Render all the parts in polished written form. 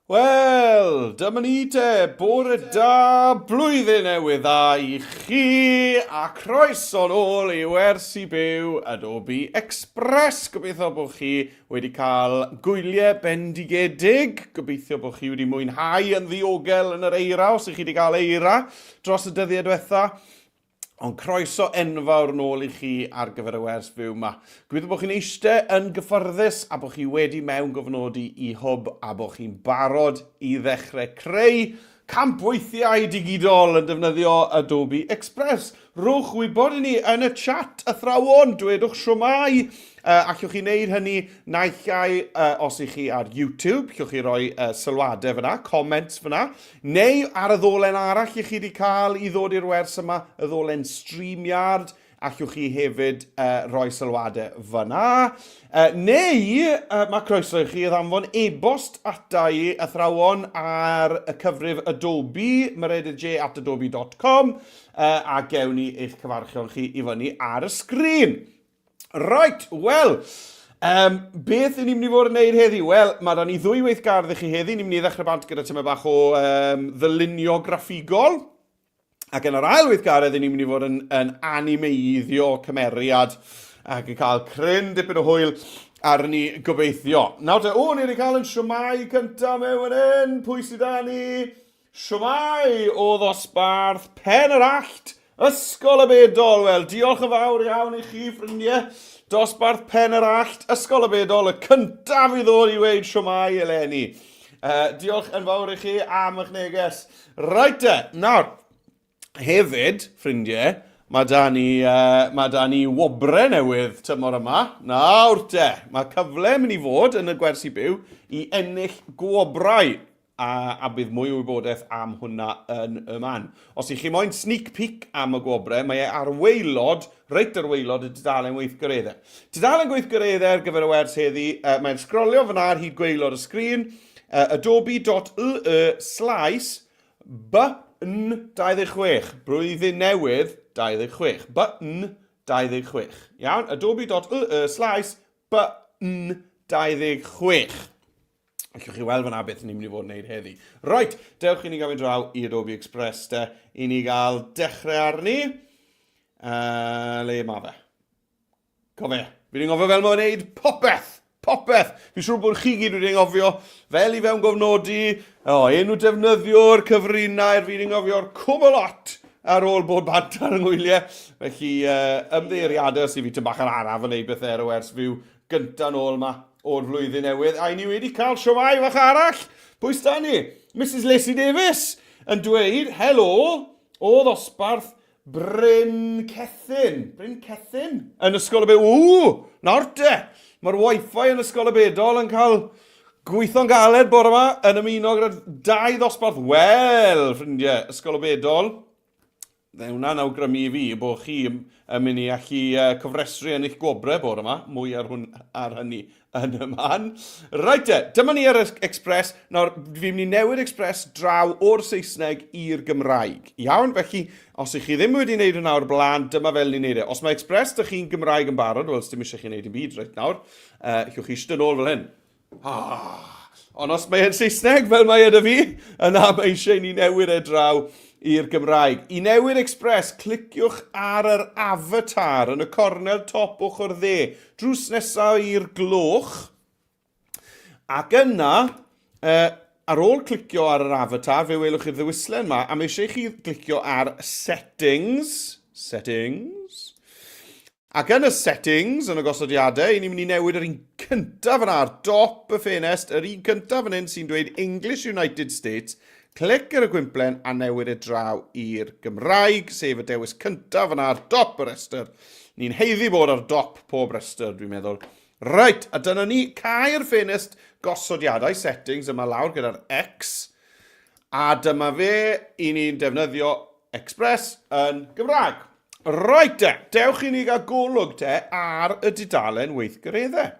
Wel, dyma ni te, bore da, blwyddyn newydd dda i chi, a croeso nôl i wersi byw Adobe Express. Gobeithio bod chi wedi cael gwyliau bendigedig. Gobeithio bod chi wedi mwynhau yn ddiogel yn yr eira, os ych chi wedi cael eira dros y dyddiau diwetha. Ond croeso enfawr nôl i chi ar gyfer y wers fyw yma. Gobeithio bod chi'n eistedd yn gyfforddus a bod chi wedi mewn gofnodi i hwb a bod chi'n barod i ddechrau creu campweithiau digidol yn defnyddio Adobe Express. Rwch wybod i ni yn y chat athrawon, dwedwch siwmai. Allwch chi wneud hynny naillai os ych chi ar YouTube, allwch chi roi sylwadau fyna, comments fyna, neu ar y ddolen arall ych chi wedi cael i ddod i'r wers yma, y ddolen StreamYard, allwch chi hefyd roi sylwadau fyna. Neu mae croeso i chi ddanfon e-bost ata i athrawon ar y cyfrif Adobe, meredj@adobe.com, a gewn ni eich cyfarchion chi i fyny ar y sgrin. Right, wel, beth ni'n mynd i fod yn neud heddi? Wel, mae da ni ddwy weithgardd i chi heddi. Ni'n mynd i ddechrau bant gyda tyma bach o ddylunio graffigol. Ac yn yr ail weithgaredd, ni'n mynd i fod yn animeiddio cymeriad ac yn cael cryn dipyn o hwyl arni gobeithio. Nawr te, ni wedi cael yn siwmai cyntaf mewn yn. Pwy sydd â ni? Siwmai o ddosbarth Pen yr Allt, Ysgol y Bedol. Wel, diolch yn fawr iawn i chi, ffrindiau. Dosbarth Pen yr Allt, Ysgol y Bedol, y cyntaf i ddod i weid siwmai eleni. Diolch yn fawr i chi am eich neges. Right te, nawr, hefyd, ffrindiau, mae da ni wobre newydd tymor yma. Nawr te, mae cyfle mynd i fod yn y gwersi byw i ennill gwobrau. A bydd mwy o wybodaeth am hwnna yn y man. Os ych chi moyn sneak peek am y gwobre, mae e ar waelod, reit ar waelod y dudalen weithgareddau. Dudalen weithgareddau ar gyfer y wers heddi, mae'n sgrolio fyna ar hyd gwaelod y sgrin, adobe.l/button26, blwyddyn newydd 26, button 26. Iawn, adobe.l/button26. Allwch chi weld fyna beth ni'n mynd i fod yn neud heddi. Right, dewch i ni gael draw i Adobe Express te, i ni gael dechrau arni. Le mae fe? Cofio, fi'n ngofio fel mae'n neud popeth. Fi'n siŵr bod chi gyd wedi ngofio fel i fewn gofnodi, enw defnyddiwr, cyfrinau, fi'n ngofio'r cwbl lot ar ôl bod bant ar yngwyliau. Felly, ymddeiriadau sydd fi tyn bach yn araf yn neud bethau ar y wers fyw gyntaf nôl yma o'r flwyddyn newydd, a ni wedi cael siwmai fach arall. Pwy sda ni? Mrs Lacey Davis yn dweud, helo, o ddosbarth Bryn Cethyn. Bryn Cethyn? Yn Ysgol y Bedol. Nawr te, mae'r Wi-Fi yn Ysgol y Bedol yn cael gweithio'n galed bore yma yn ymuno gyda 2 ddosbarth. Wel, ffrindiau, Ysgol y Bedol. Hwna'n awgrymu i fi bod chi yn mynd i allu cyfresru yn eich gwobre bore yma, mwy ar hynny yn y man. Right te, dyma ni ar Express. Nawr, fi'n mynd i newid Express draw o'r Saesneg i'r Gymraeg. Iawn, felly, os ych chi ddim wedi wneud hwnna o'r blaen, dyma fel ni'n neud e. Os mae Express dych chi'n Gymraeg yn barod, wel, dim eisiau chi wneud yn byd reit nawr, llwch chi eistedd nôl fel hyn. Ond os mae e'n Saesneg fel mae yda fi, yna mae eisiau ni newid e draw i'r Gymraeg. I newid Express, cliciwch ar yr avatar yn y cornel top ochr dde, drws nesaf i'r gloch, ac yna, ar ôl clicio ar yr avatar, fe welwch chi'r ddewislen yma, a mae eisiau chi clicio ar Settings, ac yn y Settings, yn y gosodiadau, ni'n mynd i newid yr un cyntaf yna ar dop y ffenest, yr un cyntaf yn un sy'n dweud English United States. Clic ar y gwymplen a newid e draw i'r Gymraeg, sef y dewis cyntaf yna ar dop y restr. Ni'n heiddi bod ar dop pob restr, dwi'n meddwl. Right, a dyna ni cael ffenest gosodiadau settings yma lawr gyda'r X, a dyma fe i ni'n defnyddio Express yn Gymraeg. Right, dewch i ni gael golwg te ar y dudalen weithgareddau.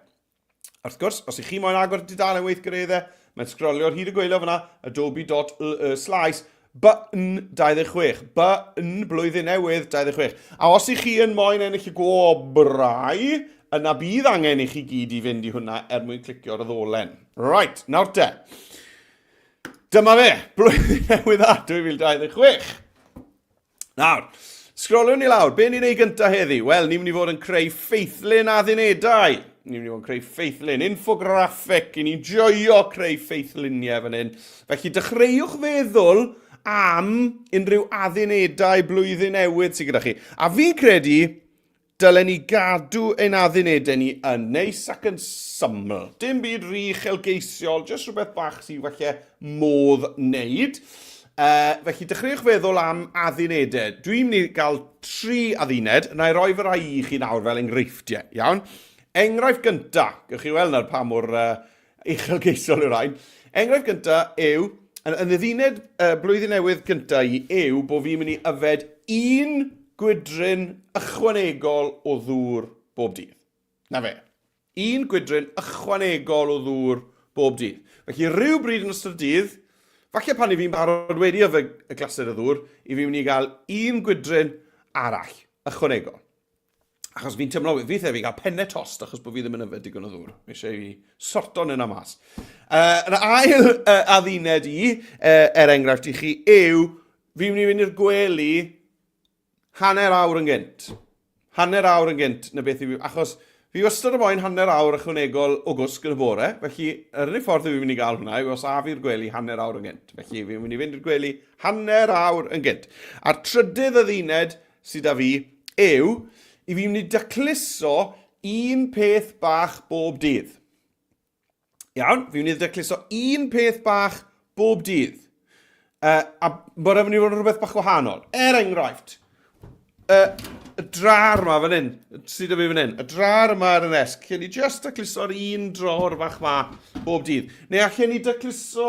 Wrth gwrs, os ych chi moyn agor dudalen weithgareddau, mae'n sgrolio ar hyd y gweilio fyna, adobe.l/button26, button blwyddyn newydd 26. A os ych chi yn moyn ennill y gwobrau, yna bydd angen i chi gyd i fynd i hwnna mwyn clicio ar y ddolen. Right, nawr te. Dyma fe, blwyddyn newydd a 2026. Nawr, sgrolwn ni lawr, be ni'n ei gyntaf heddi? Wel, ni'n mynd i fod yn creu ffeithlyn addunedau. Ni'n mynd i fod yn creu ffeithlyn, infografic, i ni'n joio creu ffeithluniau fan hyn. Felly, dechreuwch feddwl am unrhyw addunedau blwyddyn newydd sydd gyda chi. A fi'n credu, dylen ni gadw ein addunedau ni yn neis ac yn syml. Dim byd rhy uchelgeisiol, jyst rhywbeth bach sydd falle modd wneud. Felly, dechreuwch feddwl am addunedau. Dwi'n mynd i gael 3 adduned, yna i roi fy rai i chi nawr fel enghreifftiau, iawn? Enghraifft gyntaf, gwych chi weld nawr pa mor uchelgeisiol yw'r rhain. Enghraifft gyntaf yw, yn y dduned blwyddyn newydd gyntaf i yw bod fi'n mynd i yfed 1 gwydryn ychwanegol o ddŵr bob dydd. Na fe. 1 gwydryn ychwanegol o ddŵr bob dydd. Felly rhyw bryd yn ystod dydd, falle pan i fi'n barod wedi yfed y glasur o ddŵr, i fi'n mynd i gael 1 gwydryn arall ychwanegol. Achos fi'n teimlo, fi gael penne tost achos bod fi ddim yn yfed digon o ddŵr. Fi eisiau i sorto'n yna mas. Yn ail adduned i, enghraifft i chi, yw fi'n mynd i fynd i'r gwely hanner awr yn gynt. Hanner awr yn gynt, na beth i fi... Achos fi wastad o moyn hanner awr ychwanegol o gwsg yn y bore. Felly, yr unig ffordd fi'n mynd i gael hwnna yw os a fi'r gwely hanner awr yn gynt. Felly, fi'n mynd i fynd i'r gwely hanner awr yn gynt. A'r trydydd adduned sydd â fi yw... i fi'n mynd i dacluso 1 peth bach bob dydd. Iawn, fi'n mynd i dacluso 1 peth bach bob dydd. A bod e'n mynd i fod yn rhywbeth bach wahanol. Enghraifft, y drar yma fan hyn, sydd â fi fan hyn, y drar yma ar y nesg, lle ni just dacluso'r 1 dror fach ma bob dydd. Neu allan ni dacluso,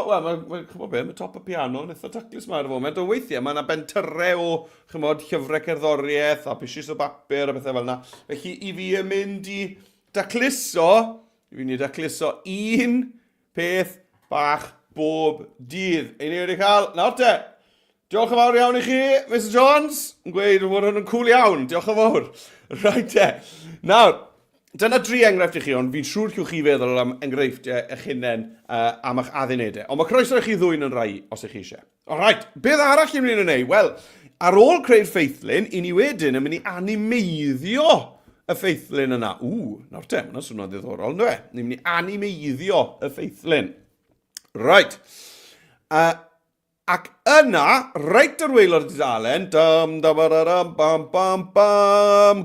wel, mae top y piano, yn eitha daclus ma ar y foment, o weithiau, mae yna bentyrau o, chymod, llyfrau cerddoriaeth a pisius o bapur a bethau fel yna. Felly, i fi yn mynd i dacluso, 1 peth bach bob dydd. Ein ni wedi cael, nawr te, diolch yn fawr iawn i chi, Mr Jones, yn gweud bod hwn yn cool iawn, diolch yn fawr. Right te. Nawr, dyna 3 enghraifft i chi, ond fi'n siŵr chi'ch chi feddwl am enghreifftiau eich hunain am eich addunedau. Ond mae croeso i chi ddwy'n yn rai, os ych chi eisiau. Alright, beth arall i'n mynd i wneud? Wel, ar ôl creu'r ffeithlyn, i ni wedyn yn mynd i animeiddio y ffeithlyn yna. Nawr te, mae'n swnio'n ddiddorol, ynddo e? Ni'n mynd i animeiddio y ffeithlyn. Right. Ac yna, reit ar waelod y dudalen,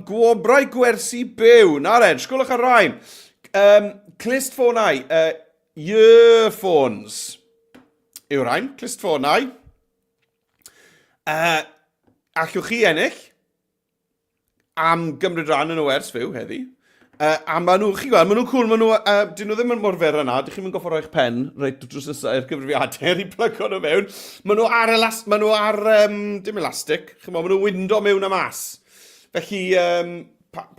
gwobrau gwersi byw. Na'r ed, sgwlwch ar rhain. Clust ffonau, earphones. Yw'r rhain, clust ffonau. Allwch chi ennill am gymryd rhan yn y wers fyw heddi. A maen nhw, chi gweld, maen nhw'n cool, dyn nhw ddim yn mor fer yna, dych chi'n mynd goffo roi'ch pen, reit drws nesaf i'r gyfrifiadau, i plygo nhw mewn. Maen nhw ar, dim elastic, maen nhw'n wyndo mewn a mas. Felly,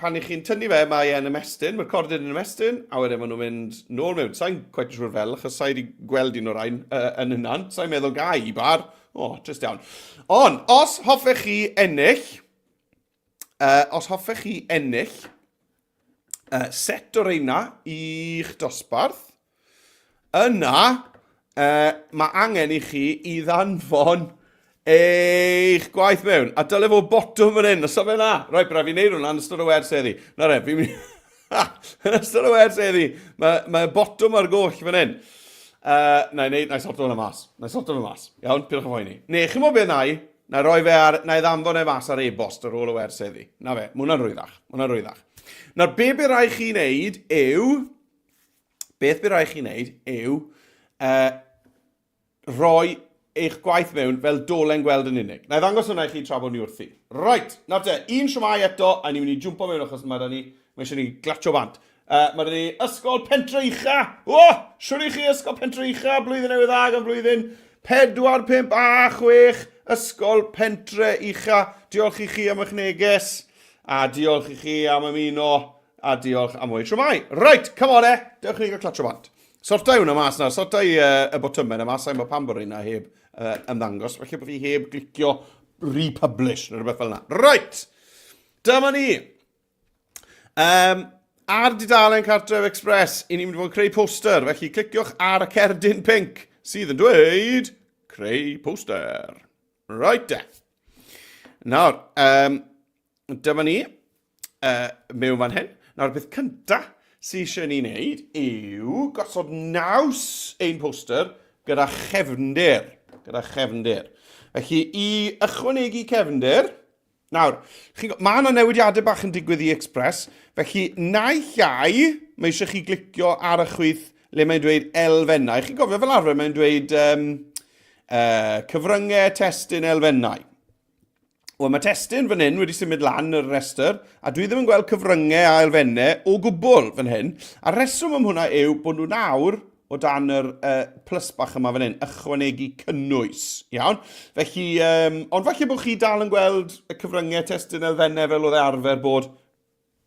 pan i chi'n tynnu fe, mae e'n ymestyn, mae'r cordyn yn ymestyn, a wedyn maen nhw'n mynd nôl mewn. Sa'n quite siŵr fel, achos sa'i wedi gweld un o'r rhain yn yna'n, sa'i'n meddwl gai i bar. Trist iawn. Ond, os hoffech chi ennill, set o reina i'ch dosbarth, yna mae angen i chi i ddanfon eich gwaith mewn. A dyle fo botwm fan hyn, os o fe na. Roi, braf fi'n neud hwnna yn ystod o wers heddi. Na re, fi'n mynd... Yn ystod o wers heddi, mae botwm ar goll fan hyn. Na i sorto hwnna mas. Iawn, pidwch yn fwyni. Ne, chi'n mo beth na i ddanfon e mas ar e-bost ar ôl o wers heddi. Na fe, mwna'n rwyddach. Nawr, beth bydd rai chi wneud yw rhoi eich gwaith mewn fel dolen gweld yn unig. Na i ddangos hwnna i chi tra bod ni wrthi. Right, nawr te, un siwmai eto, a ni'n mynd i jwmpo mewn achos mae eisiau ni glatio bant. Mae ni ysgol pentre ucha. Siwr i chi ysgol pentre ucha, blwyddyn newydd ag yn blwyddyn 4, 5 a 6, ysgol pentre ucha. Diolch i chi am eich neges. A diolch i chi am ymuno, a diolch am oed siwmai. Right, come on dewch chi gael clatio bant. Sorta hwnna mas na, sorta i y botymau yna mas, sa'n bod pan bod hynna heb ymddangos, felly bod fi heb glicio republish, neu rhywbeth fel yna. Right, dyma ni. Ar dudalen Cartref Express, i ni'n mynd i fod yn creu poster, felly cliciwch ar y cerdyn pink. sydd yn dweud creu poster. Right de. Nawr, dyma ni, mewn fan hyn. Nawr, beth cyntaf sydd eisiau ni wneud yw gosod naws ein poster gyda chefndir. Felly, i ychwanegu cefndir, nawr, mae yna newidiadau bach yn digwydd i Express, felly naill ai, mae eisiau chi glicio ar y chwith le mae'n dweud elfennau. Chi'n gofio fel arfer, mae'n dweud cyfryngau testyn elfennau. Wel, mae testyn fan hyn wedi symud lan yr restr, a dwi ddim yn gweld cyfryngau a elfennau o gwbl fan hyn. A reswm am hwnna yw bod nhw nawr o dan yr plus bach yma fan hyn, ychwanegu cynnwys. Iawn? Felly, ond falle bod chi dal yn gweld y cyfryngau testyn elfennau fel oedd arfer bod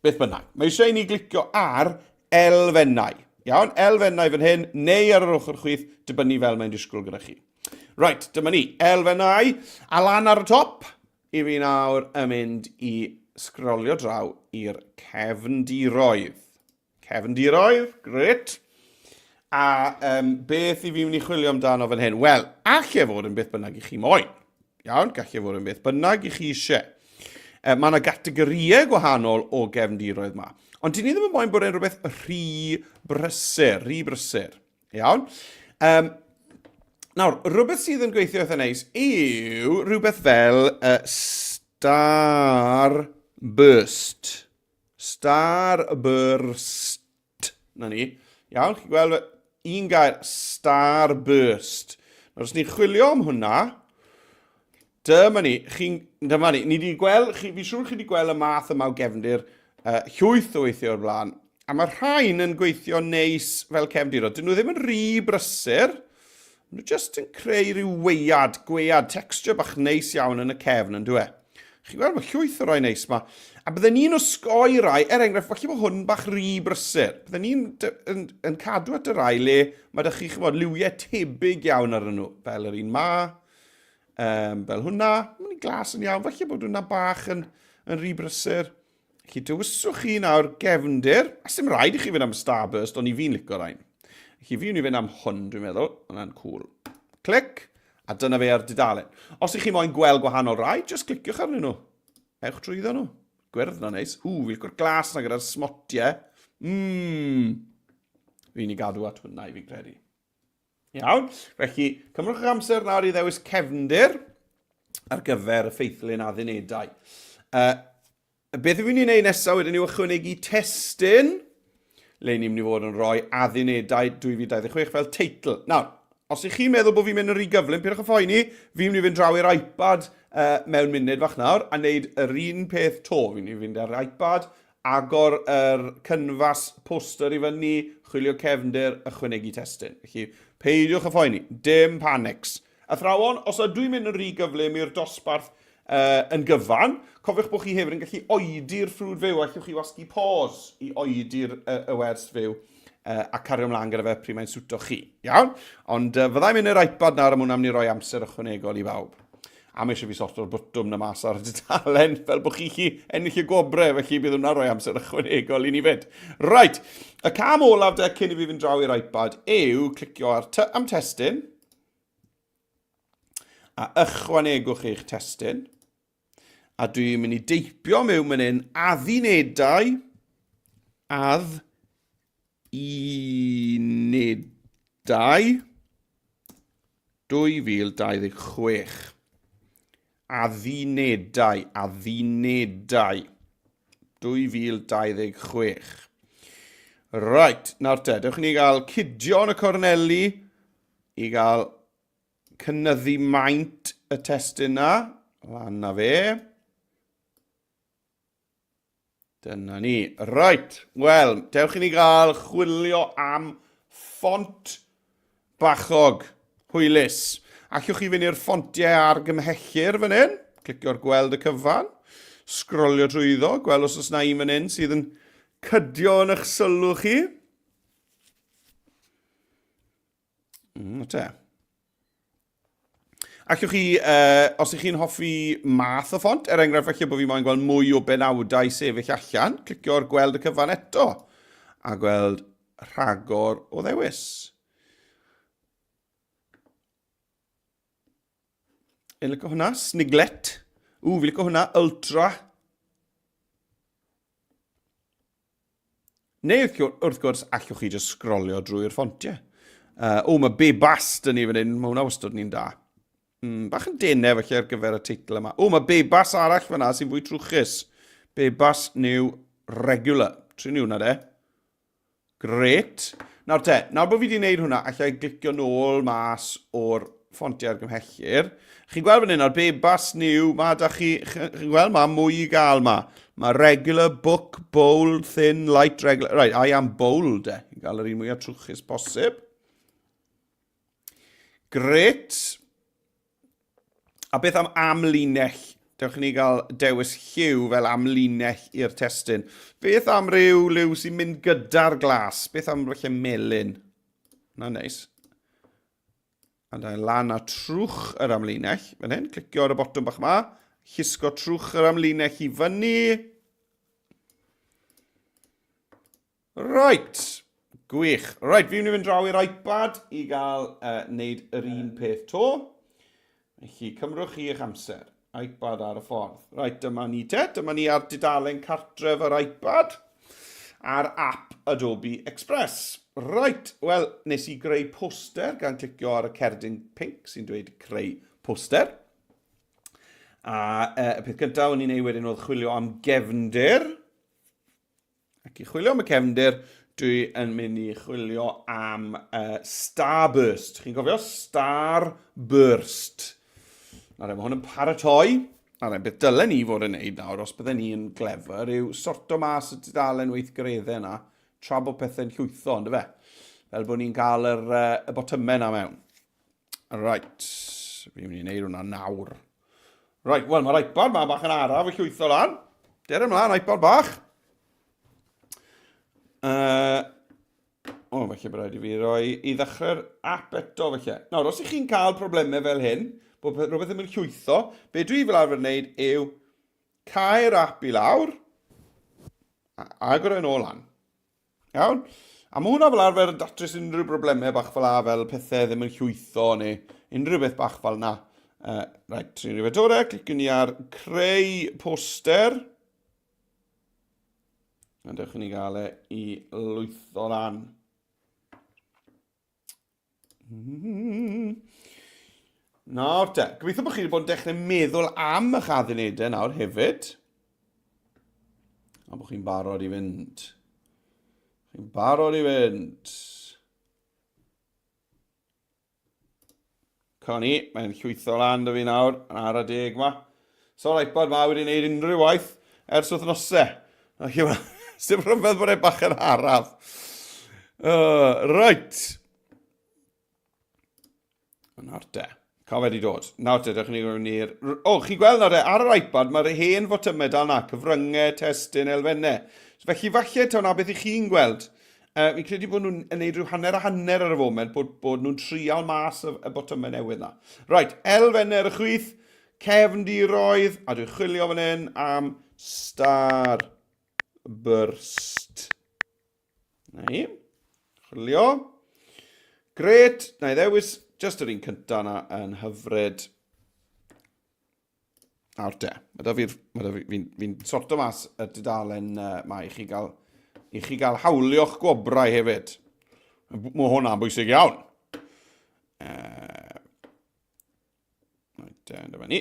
beth bynnag. Mae eisiau ni glicio ar elfennau. Iawn? Elfennau fan hyn, neu ar yr ochr chwith, dibynnu fel mae'n disgwyl gyda chi. Right, dyma ni, elfennau, a lan ar y top, i fi nawr yn mynd i sgrolio draw i'r cefndiroedd. Cefndiroedd, gret. A beth i fi mynd i chwilio amdano fan hyn? Wel, allai fod yn beth bynnag i chi moyn. Iawn, gallai fod yn beth bynnag i chi eisiau. Mae yna gategoriau gwahanol o gefndiroedd yma. Ond dyn ni ddim yn moyn bod e'n rhywbeth rhy brysur. Iawn? Nawr, rhywbeth sydd yn gweithio eitha neis yw rhywbeth fel starburst. Starburst. Na ni. Iawn, chi'n gweld un gair starburst. Nawr, os ni'n chwilio am hwnna, dyma ni, ni wedi gweld, fi'n siŵr chi wedi gweld y math yma o gefndir llwyth o weithio o'r blaen, a mae rhain yn gweithio neis fel cefndir. Dyn nhw ddim yn rhy brysur, nhw jyst yn creu rhyw gwead, texture bach neis iawn yn y cefn yn dwi. Chi'n gweld, mae llwyth o rai neis yma. A bydden ni'n osgoi rai, enghraifft, falle bod hwn bach rhy brysur. Bydden ni'n yn cadw at y rai le, mae ydych chi chymod liwiau tebyg iawn ar nhw, fel yr un ma, fel hwnna, mae'n glas yn iawn, falle bod hwnna bach yn rhy brysur. Felly dywyswch chi nawr gefndir, a sy'n rhaid i chi fynd am starburst, ond i fi'n licio rhain. Felly fi'n fynd am hwn, dwi'n meddwl, hwnna'n cool. Clic, a dyna fe ar dudalen. Os ych chi moyn gweld gwahanol rai, just cliciwch arnyn nhw. Ewch trwyddo nhw. Gwyrdd na neis. Fi'n licio'r glas na gyda'r smotiau. Fi'n i gadw at hwnna i fi'n credu. Iawn, felly, cymrwch eich amser nawr i ddewis cefndir ar gyfer y ffeithlyn addunedau. Beth fi'n ei wneud nesaf wedyn yw ychwanegu testyn, le ni'n mynd i fod yn rhoi addunedau 2026 fel teitl. Nawr, os ych chi'n meddwl bod fi'n mynd yn rhy gyflym, pidwch y phoeni, fi'n mynd i fynd draw i'r iPad mewn munud fach nawr, a wneud yr un peth to. Fi'n mynd i fynd ar iPad, agor yr cynfas poster i fyny, chwilio cefndir, ychwanegu testyn. Felly, peidiwch y phoeni, dim panics. Athrawon, os ydw i'n mynd yn rhy gyflym i'r dosbarth yn gyfan, cofiwch bod chi hefyd yn gallu oedi'r ffrwd fyw, allwch chi wasgu pause i oedi'r y wers fyw a cario ymlaen gyda fe pryd mae'n swto chi. Iawn? Ond fyddai'n mynd i'r iPad nawr am hwnna mynd i roi amser ychwanegol i bawb. A mae eisiau fi sorto'r bwtwm na mas ar y dudalen, fel bod chi ennill y gobre, felly bydd hwnna roi amser ychwanegol i ni fyd. Right, y cam olaf de cyn i fi fynd draw i'r iPad yw clicio ar am testyn, a ychwanegwch eich testyn. A dwi'n mynd i deipio mewn fan hyn addunedau 2026. Addunedau 2026. Right, nawr te, dewch ni gael cydio yn y corneli i gael cynyddu maint y testyn na. Lan na fe. Dyna ni. Right, wel, dewch i ni gael chwilio am ffont bachog hwylus. Allwch chi fynd i'r ffontiau argymhellir fan hyn. Clicio'r gweld y cyfan. Sgrolio drwyddo. Gweld os oes na un fan hyn sydd yn cydio yn eich sylw chi. Te. Allwch chi, os ych chi'n hoffi math o ffont, enghraifft felly bod fi moyn gweld mwy o benawdau sefyll allan, clicio'r gweld y cyfan eto, a gweld rhagor o ddewis. Fi'n licio hwnna, sniglet. Fi'n licio hwnna, ultra. Neu wrth gwrs, allwch chi just sgrolio drwy'r ffontiau. Mae Bebas dyn ni fan hyn, mae hwnna wastad ni'n da. Bach yn denau felly ar gyfer y teitl yma. Mae Bebas arall fan'na sy'n fwy trwchus. Bebas New Regular. Trin hwnna de. Gret. Nawr bod fi wedi gwneud hwnna, allai glicio nôl mas o'r ffontiau argymhellir. Chi'n gweld fan hyn, o'r Bebas New, chi'n gweld mae mwy i gael ma. Mae regular, book, bold, thin, light, regular. Right, I am bold, I gael yr un mwyaf trwchus posib. Gret. A beth am amlinell? Dewch ni gael dewis lliw fel amlinell i'r testyn. Beth am ryw liw sy'n mynd gyda'r glas? Beth am felly melyn? Na neis. A da lan a trwch yr amlinell. Fan hyn, clicio ar y botwm bach yma. Llusgo trwch yr amlinell i fyny. Right. Gwych. Right, fi'n mynd i fynd draw i'r iPad i gael wneud yr un peth to. Felly, cymrwch chi eich amser. iPad ar y ffordd. Right, dyma ni Dyma ni ar dudalen cartref yr iPad a'r app Adobe Express. Right, wel, nes i greu poster gan clicio ar y cerdyn pink sy'n dweud creu poster. A y peth gyntaf o'n i'n ei wedyn oedd chwilio am gefndir. Ac i chwilio am y cefndir, dwi yn mynd i chwilio am Starburst. Chi'n gofio? Starburst. Nawr, mae hwn yn paratoi. Nawr, beth dylen ni fod yn neud nawr, os bydden ni'n glefer, yw sorto mas y dudalen weithgareddau yna, tra bod pethau'n llwytho, ynddo fe? Fel bod ni'n cael y botymau yna mewn. Right, fi'n mynd i wneud hwnna nawr. Right, wel, mae'r iPad ma bach yn araf y llwytho lan. Der ymlaen, iPad bach. Felly bod rhaid i fi roi i ddechrau'r app eto, felly. Nawr, os ych chi'n cael problemau fel hyn, bod rhywbeth yn mynd llwytho, be dwi fel arfer wneud yw cael app i lawr a agor yn ôl lan. Iawn? A mae hwnna fel arfer yn datrys unrhyw broblemau bach fel a fel pethau ddim yn llwytho neu unrhyw beth bach fel na. Right, trin i fedore, clicwn ni ar creu poster. A dewch ni gael i lwytho lan. Nawr gobeithio bod chi wedi bod yn dechrau meddwl am eich addunedau nawr hefyd. A bod chi'n barod i fynd. Chi'n barod i fynd. Coni, mae'n llwytho lan dy fi nawr, yn ar y deg yma. So'r iPad ma wedi gwneud unrhyw waith ers wythnosau. Sdim rhyfedd bod e bach yn araf. Right. Nawr Ca wedi dod. Nawr dewch ni gwneud ni'r... chi'n gweld nawr ar yr iPad mae'r hen fotymau dal na, cyfryngau, testyn, elfennau. Felly falle taw na beth i chi'n gweld. Fi'n credu bod nhw'n gwneud rhyw hanner a hanner ar y foment, bod nhw'n trial mas y botymau newydd na. Right, elfennau ar y chwith, cefndiroedd, a dwi'n chwilio fan hyn am Starburst. Neu, chwilio. Gret, na i ddewis just yr un cyntaf yna yn hyfryd. Nawr fi'n sorto mas y dudalen ma i chi gael hawlio'ch gwobrau hefyd. Mae hwnna'n bwysig iawn.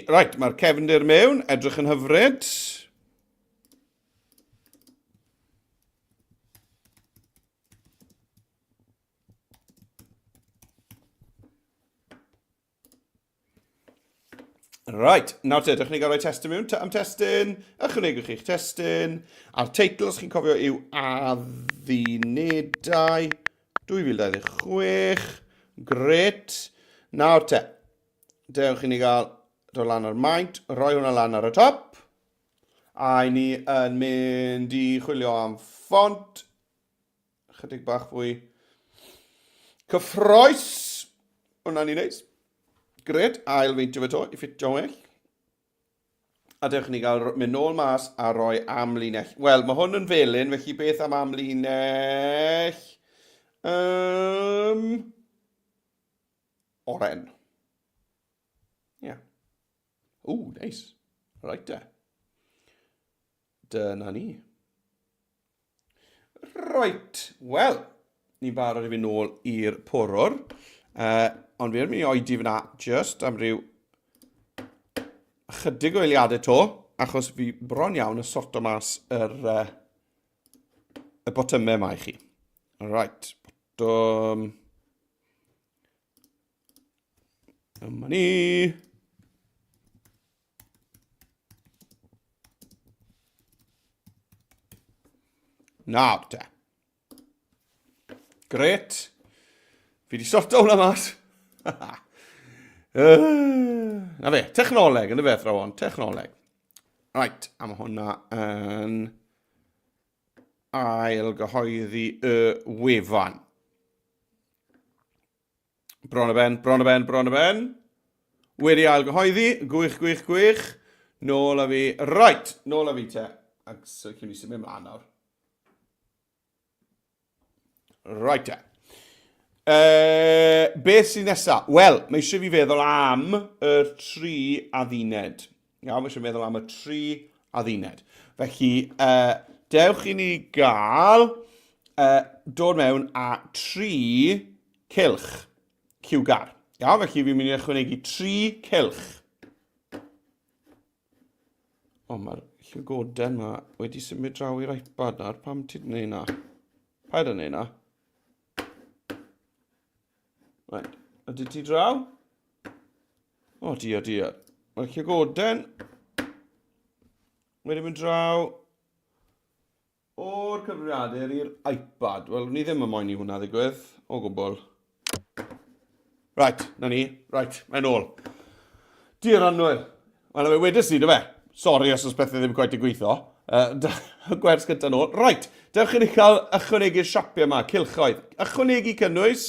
Right, mae'r cefndir mewn, edrych yn hyfryd. Right, nawr dewch ni gael rhoi testyn mewn am testyn, ychwanegwch chi'ch testyn, a'r teitl os chi'n cofio yw Addunedau 2026, gret. Nawr dewch ni gael dod lan ar maint, rhoi hwnna lan ar y top, a ni yn mynd i chwilio am ffont, chydig bach fwy cyffroes, hwnna'n ni neis. Gred, ail-feintio fe to i ffitio well. A dewch ni gael mynd nôl mas a rhoi amlinell. Wel, mae hwn yn felyn, felly beth am amlinell? Oren. Ie. Yeah. Neis. Right te. Dyna ni. Right, wel, ni'n barod i fynd nôl i'r porwr. Ond fi'n mynd i oedi fyna just am ryw chydig o eiliadau to, achos fi bron iawn y sorto mas y botymau yma i chi. Right, botwm. Yma ni. Nawr te. Gret. Fi di sorto hwnna mas. Na fe, technoleg yn y fe thrawon, technoleg. Right, a mae hwnna yn ail gyhoeddi y wefan. Bron y ben, bron y ben, bron y ben. Wedi ail gyhoeddi, gwych, gwych, gwych. Nôl a fi, right, nôl a fi te. Ac so cyn i symud mlaen nawr. Right te. Beth sy'n nesaf? Wel, mae eisiau fi feddwl am y tri adduned. Iawn, mae eisiau feddwl am y tri adduned. Felly, dewch i ni gael dod mewn a tri cylch ciwgar. Iawn, felly fi'n mynd i ychwanegu tri cylch. O, mae'r llygoden yma wedi symud draw i'r iPad nawr. Pam ti'n neud na? Paid yn neud na? Right. Ydy ti draw? O, diar, diar. Mae'r llygoden wedi mynd draw o'r cyfriadur i'r iPad. Wel, ni ddim yn moyn i hwnna ddigwydd, o gwbl. Right, na ni. Right, mae'n ôl. Diar annwyl. Wel, fe wedys ni, dy fe. Sori os oes bethau ddim gwaith i gweithio. Gwers gyda nôl. Right, dewch i ni cael ychwanegu'r siapiau yma, cylchoedd. Ychwanegu cynnwys.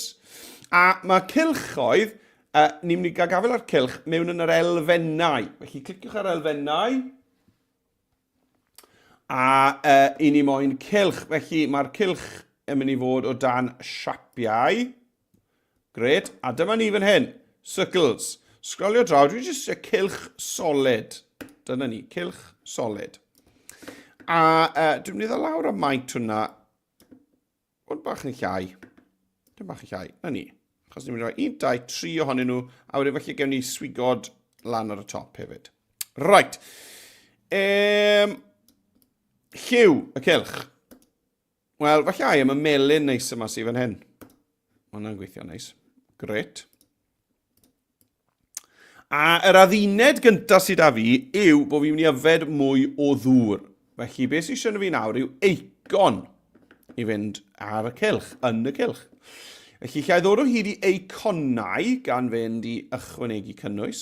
A mae cylchoedd, ni'n mynd i gael gafel ar cylch mewn yn yr elfennau. Felly, cliciwch ar elfennau. A i ni moyn cylch. Felly, mae'r cylch yn mynd i fod o dan siapiau. Gret. A dyma ni fan hyn. Circles. Sgrolio draw, dwi'n jyst y cylch solid. Dyna ni, cylch solid. A dwi'n mynd i ddod lawr y maint hwnna. O'n bach yn llai. Dim bach yn llai. Na ni. Achos ni'n mynd i roi 1, 2, 3 ohonyn nhw, a wedyn felly gewn ni swigod lan ar y top hefyd. Right. Lliw, y cylch. Wel, falle am y melyn neis yma sydd fan hyn. Hwna'n gweithio neis. Gret. A yr adduned gyntaf sydd â fi yw bod fi'n mynd i yfed mwy o ddŵr. Felly, beth sy'n siarad fi nawr yw eicon i fynd ar y cylch, yn y cylch. Felly, lle ddod o hyd i eiconau gan fynd i ychwanegu cynnwys,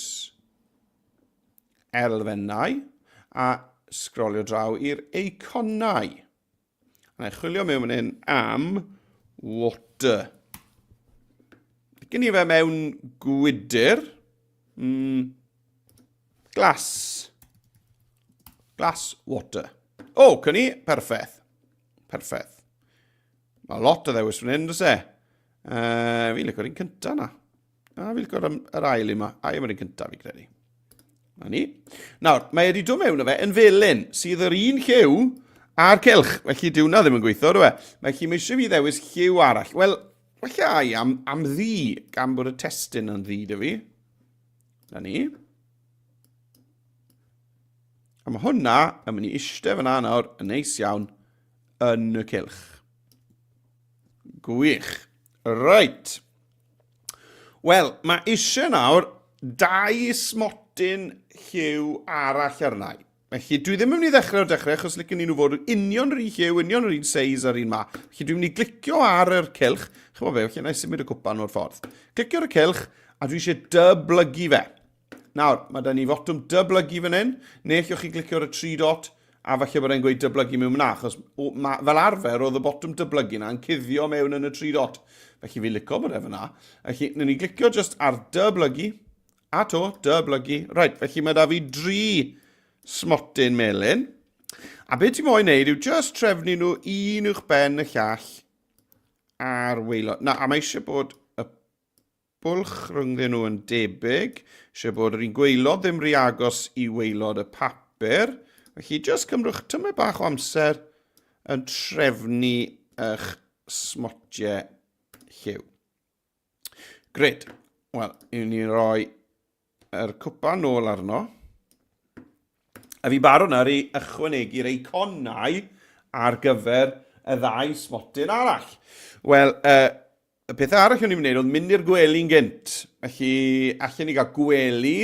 elfennau, a sgrolio draw i'r eiconau. A chwilio mewn hyn am water. Gyn ni fe mewn gwydr. Glass water. O, cyn ni? Perffaith. Perffaith. Mae lot o ddewis fan hyn, dys e? Fi'n licio'r un cyntaf na. Fi'n licio'r yr ail yma. Ail yma'r un cyntaf fi credu. Na ni. Nawr, mae wedi dod mewn o fe yn felyn, sydd yr un lliw a'r cylch. Felly diwna ddim yn gweithio, dwi e. Felly mae eisiau fi ddewis lliw arall. Wel, felly am ddi, gan bod y testyn yn ddi dy fi. Na ni. A mae hwnna yn mynd i eistedd fyna nawr yn neis iawn yn y cylch. Gwych. Right. Wel, mae eisiau nawr 2 smotyn lliw arall arnau. Felly, dwi ddim yn mynd i ddechrau o'r dechrau, achos licen ni nhw fod union yr un lliw, union yr un seis ar un ma. Felly, dwi'n mynd i glicio ar yr cylch. Chyfo fe, felly, na i symud y cwpan o'r ffordd. Clicio ar y cylch, a dwi eisiau dyblygu fe. Nawr, mae da ni fotwm dyblygu fan hyn, neu allwch chi glicio ar y 3 dot, a falle bod e'n gweud dyblygu mewn yna, achos fel arfer oedd y botwm dyblygu yna yn cuddio mewn yn y 3 dot. Felly fi'n licio bod efo yna. Felly, nyn ni glicio just ar dyblygu, a to, dyblygu. Right, felly mae da fi 3 smotyn melyn. A beth ti'n moyn neud yw just trefnu nhw un uwch ben y llall ar waelod. Na, a mae eisiau bod y bwlch rhwngddyn nhw yn debyg. Eisiau bod yr un gwaelod ddim rhy agos I waelod y papur. Felly, jyst cymrwch tymau bach o amser yn trefnu eich smotiau lliw. Gred. Wel, yw ni roi yr cwpa nôl arno. A fi barod nawr I ychwanegu'r eiconau ar gyfer y ddau smotyn arall. Wel, y peth arall o'n i'n wneud oedd mynd i'r gwely'n gynt. Felly, allan ni gael gwely,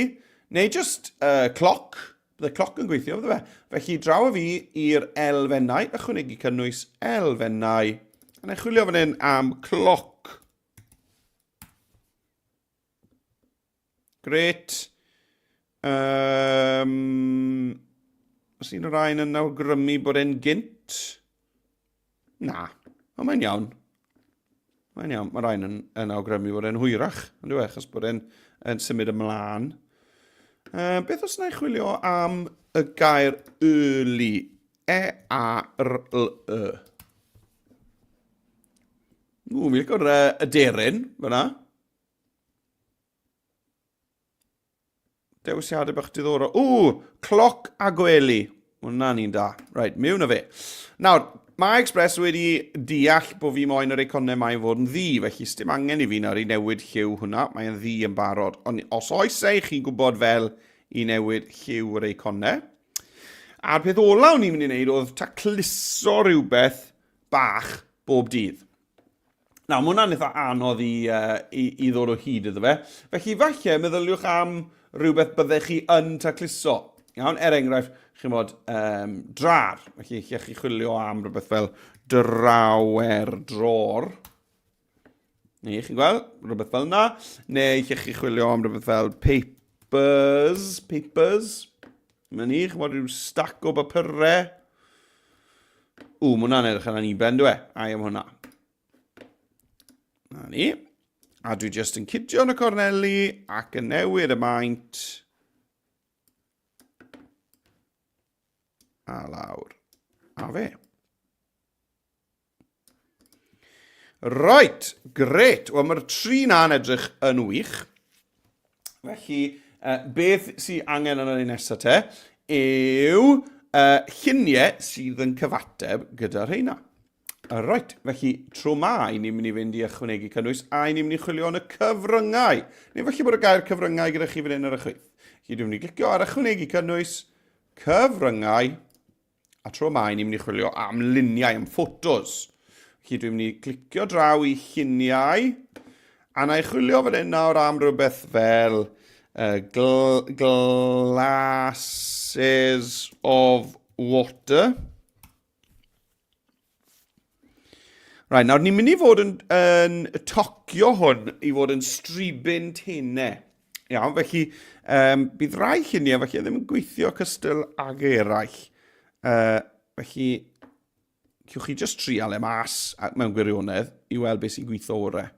neu just cloc. Bydd y cloc yn gweithio, fydde fe. Felly, draw fi i'r elfennau, ychwanegu cynnwys elfennau. A na chwilio fan hyn am cloc. Gret. Os un o'r ein yn awgrymu bod e'n gynt? Na, ond mae'n iawn. Mae'n iawn, mae'r ein yn awgrymu bod e'n hwyrach, ond yw e, achos bod e'n symud ymlaen. Beth os na I chwilio am y gair early? E-A-R-L-E. Fi'n lico'r aderyn, fyna. Dewisiadau bach diddorol. Cloc a gwely. Hwna ni'n da. Right, mewn o fe. Nawr, mae Express wedi deall bod fi moyn yr eiconau mae'n fod yn ddi, felly sdim angen I fi nawr I newid lliw hwnna. Mae'n ddi yn barod. Ond os oes chi'n gwybod fel I newid lliw yr eiconau. A'r peth ola o'n i'n mynd I wneud oedd tacluso rhywbeth bach bob dydd. Nawr, mae hwnna'n eitha anodd I ddod o hyd iddo fe. Felly, falle, meddyliwch am rhywbeth byddech chi yn tacluso. Iawn, enghraifft, chi'n bod drar. Felly, chi'ch chi chwilio am rhywbeth fel drawer dror. Neu, chi'n gweld, rhywbeth fel yna. Neu, chi'ch chi chwilio am rhywbeth fel papers. Mae ni, chi'n bod rhyw stack o bapurau. Mae hwnna'n edrych yn aniben, dwi e? Ai am hwnna. Na ni. A dwi just yn cydio yn y corneli ac yn newid y maint. A lawr. A fe. Right, gret. Wel, mae'r tri na'n edrych yn wych. Felly, beth sy'n angen yn y nesaf te yw lluniau sydd yn cyfateb gyda'r rheina. Right, felly tro ma I ni'n mynd I fynd I ychwanegu cynnwys a I ni'n mynd I chwilio yn y cyfryngau. Neu felly bod y gair cyfryngau gyda chi fan hyn ar y chwith. Felly dwi'n mynd I glicio ar ychwanegu cynnwys, cyfryngau, a tro ma I ni'n mynd I chwilio am luniau, am ffotos. Felly dwi'n mynd I glicio draw I lluniau, a na I chwilio fan hyn nawr am rhywbeth fel glasses of water. Right, nawr ni'n mynd I fod yn tocio hwn I fod yn stribyn tenau. Iawn, felly bydd rai lluniau felly ddim yn gweithio cystal ag eraill. Felly, cywch chi just trial mas mewn gwirionedd I weld beth sy'n gweithio orau.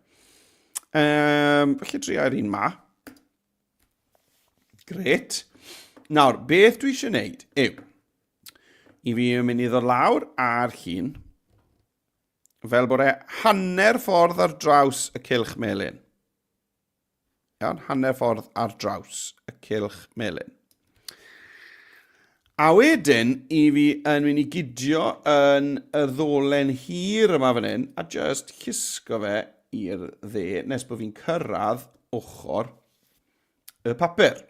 Felly trial'r un ma. Gret. Nawr, beth dwi eisiau gwneud yw I fi yn mynd I ddod lawr ar llun fel bod hanner ffordd ar draws y cylch melyn. Iawn, hanner ffordd ar draws y cylch melyn. A wedyn, I fi yn mynd I gydio yn y ddolen hir yma fan hyn, a just llusgo fe i'r dde, nes bod fi'n cyrraedd ochr y papur.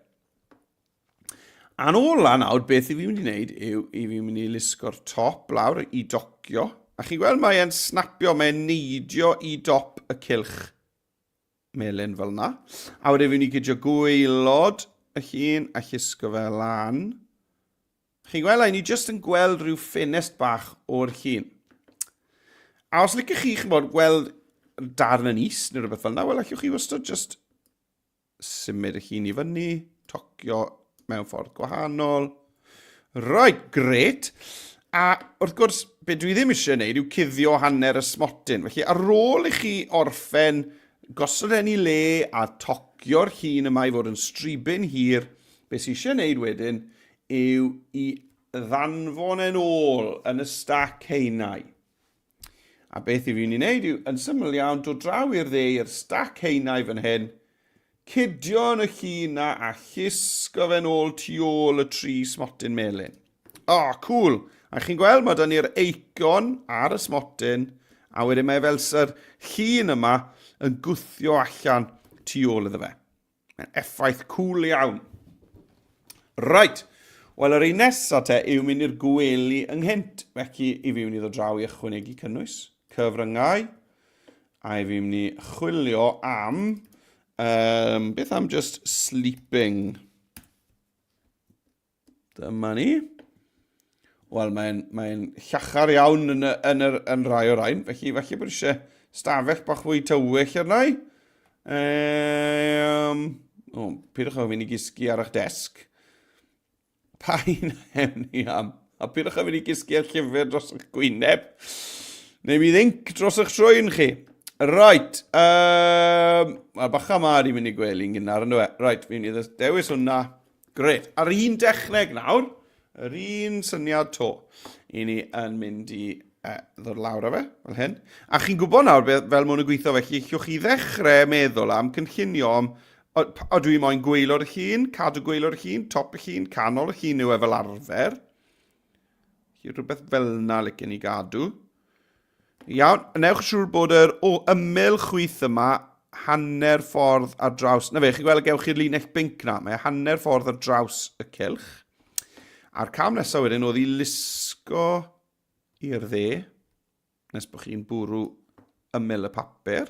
A'n ola nawr, beth I fi'n mynd I wneud yw I fi'n mynd I lusgo'r top lawr I docio. A chi'n gweld mae e'n snapio, mae'n neidio I dop y cylch melyn fel yna. A wedyn fi'n mynd I gydio gwaelod y llun a llusgo fe lan. Chi'n gweld, ni jyst yn gweld rhyw ffenest bach o'r llun. A os licech chi, chi'n bod, gweld darn yn is neu rhywbeth fel yna, wel, allwch chi wastad just symud y llun I fyny, tocio mewn ffordd gwahanol. Right, gret. A wrth gwrs, beth dwi ddim eisiau gwneud yw cuddio hanner y smotyn. Felly, ar ôl I chi orffen, gosod e'n I le a tocio'r llun yma I fod yn stribyn hir, beth sy'n eisiau gwneud wedyn yw I ddanfon e'n ôl yn y stac heinau. A beth i fi'n ei wneud yw, yn syml iawn, dod draw i'r dde i'r stac heinau fan hyn, cydio yn y llun na a llusgo fe'n ôl tu ôl y tri smotyn melyn. Cool. A chi'n gweld, mae da ni'r eicon ar y smotyn, a wedyn mae fel sy'r llun yma yn gwthio allan tu ôl iddo fe. Mae'n effaith cool iawn. Right. Wel, yr un nesaf te yw mynd i'r gwely ynghynt. Felly, i fi mynd i ddod draw i ychwanegu cynnwys, cyfryngau, a i fi mynd i chwilio am, beth am just sleeping. Dyma ni. Wel, mae'n llachar iawn yn rai o rain. Felly bod eisiau stafell bach fwy tywyll arna i. Pidwch o fynd i gysgu ar eich desg. Pa un hewn ni am? A pidwch o fynd i gysgu ar llyfr dros eich gwyneb. Neu mi ddink dros eich trwy'n chi. Right. Wel, bach yma di mynd i gwely'n gynnar yn dweud. Right, fi'n i dewis hwnna. Gret. Ar un dechneg nawr. Yr un syniad to. I ni yn mynd i ddod lawr o fe, fel hyn. A chi'n gwybod nawr fel mwyn y gweithio felly, llwch chi ddechrau meddwl am cynllunio am, o dwi moyn gweilod y llun, cadw gweilod y llun, top y llun, canol y llun yw e fel arfer. Rhywbeth fel yna licen ni gadw. Iawn, newch siŵr bod yr ymyl chwyth yma hanner ffordd ar draws. Na fe, chi'n gweld gewch chi'r linell binc na, mae hanner ffordd ar draws y cylch. A'r cam nesaf wedyn oedd i lusgo i'r dde, nes bod chi'n bwrw ymyl y papur.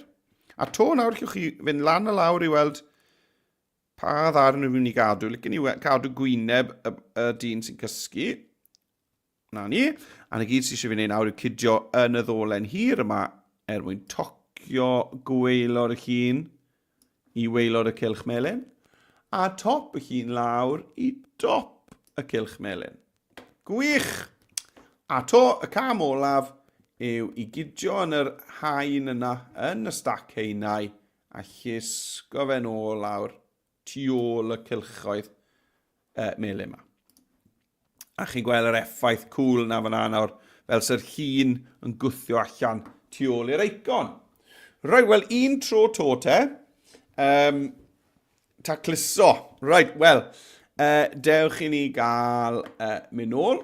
A to nawr llwch chi fynd lan y lawr i weld pa ddarn nhw'n mynd i gadw. Licen ni gadw gwyneb y dyn sy'n cysgu. Na ni. A na gyd sy'n eisiau fi wneud nawr yw cydio yn y ddolen hir yma mwyn tocio gweilod y llun i weilod y cylch melyn. A top y llun lawr i dop y cylch melyn. Gwych! A to, y cam olaf yw i gydio yn yr haen yna, yn y stac heinau, a llusgo fe'n ôl lawr tu ôl y cylchoedd melyn yma. A chi'n gweld yr effaith cool na fyna nawr, fel sy'r llun yn gwthio allan tu ôl i'r eicon. Right, wel, un tro to te, tacluso. Right, wel, dewch i ni gael mynd nôl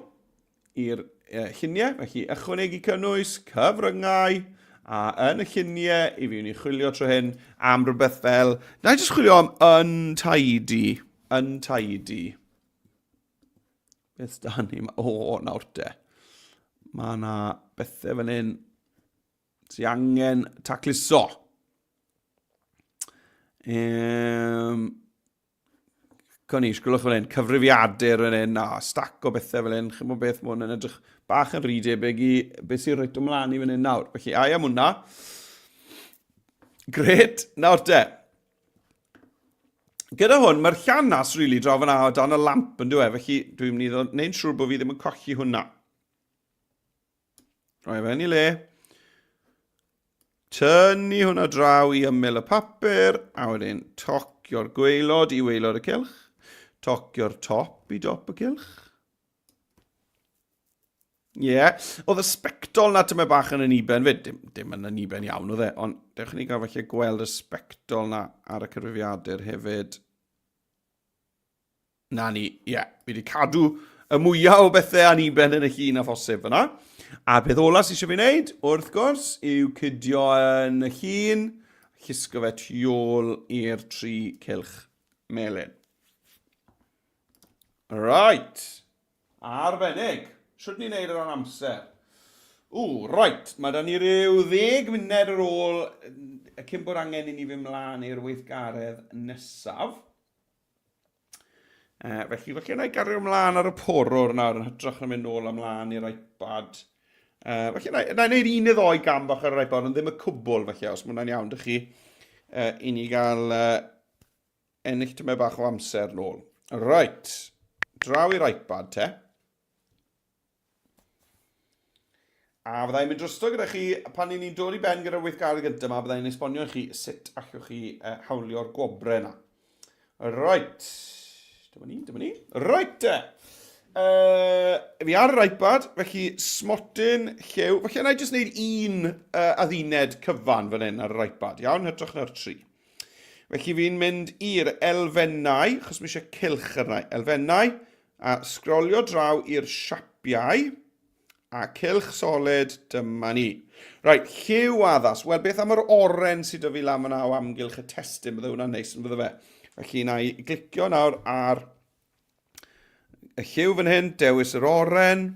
i'r lluniau, felly ychwanegu cynnwys, cyfryngau, a yn y lluniau, i fi wni chwilio tro hyn am rhywbeth fel, na i jyst chwilio am untidy. Beth da ni, nawr te. Mae yna bethau fan hyn sy'n angen tacluso. Gwylwch fan hyn, cyfrifiadur fan hyn, stac o bethau fan hyn, chymod beth mwyn yn edrych bach yn rhydebig i beth sy'n rhaid ymlaen i fan hyn nawr. Felly, ai am hwnna. Gret, nawr te. Gyda hwn, mae'r llanas rili draw fan o dan y lamp yn dweud, felly dwi'n mynd i wneud siŵr bod fi ddim yn colli hwnna. Roi fe yn i le. Tynnu hwnna draw i ymyl y papur, a wedyn tocio'r gweilod i weilod y cylch. Tocio'r top i dop y cylch. Oedd y sbectol na tyma bach yn aniben fyd. Dim yn aniben iawn oedd e, ond dewch ni gael falle gweld y sbectol na ar y cyfrifiadur hefyd. Na ni, fi wedi cadw y mwyaf o bethau aniben yn y llun a phosib yna. A beth ola sy'n eisiau fi wneud, wrth gwrs, yw cydio yn y llun, llusgo fe tu ôl i'r tri cylch melyn. Right. Arbennig. Siwt ni'n neud yr o'n amser? Right. Mae da ni ryw 10 munud ar ôl cyn bod angen i ni fy mlaen i'r weithgaredd nesaf. Felly, na i gario ymlaen ar y porwr nawr yn hytrach na mynd nôl ymlaen i'r iPad. Felly, na i wneud un neu ddoi gam bach ar yr iPad, ond ddim y cwbl, felly, os mae hwnna'n iawn dych chi, i ni gael ennill tyma bach o amser nôl. Right. Draw i'r iPad te. A fyddai'n mynd drosto gyda chi pan ni'n dod i ben gyda'r weithgaredd gyda yma, byddai'n esbonio chi sut allwch chi hawlio'r gwobre yna. Right. Dyma ni. Right te. Fi ar yr iPad, felly smotyn lliw. Felly yna i jyst wneud un adduned cyfan fan hyn ar yr iPad. Iawn, hytrach na'r 3. Felly fi'n mynd i'r elfennau, achos mi eisiau cylch yna. Elfennau, a sgrolio draw i'r siapiau, a cylch solid dyma ni. Right, lliw addas. Wel, beth am yr oren sydd o fi lam yna o amgylch y testyn, bydde hwnna'n neis yn bydde fe. Felly na i glicio nawr ar y lliw fan hyn, dewis yr oren.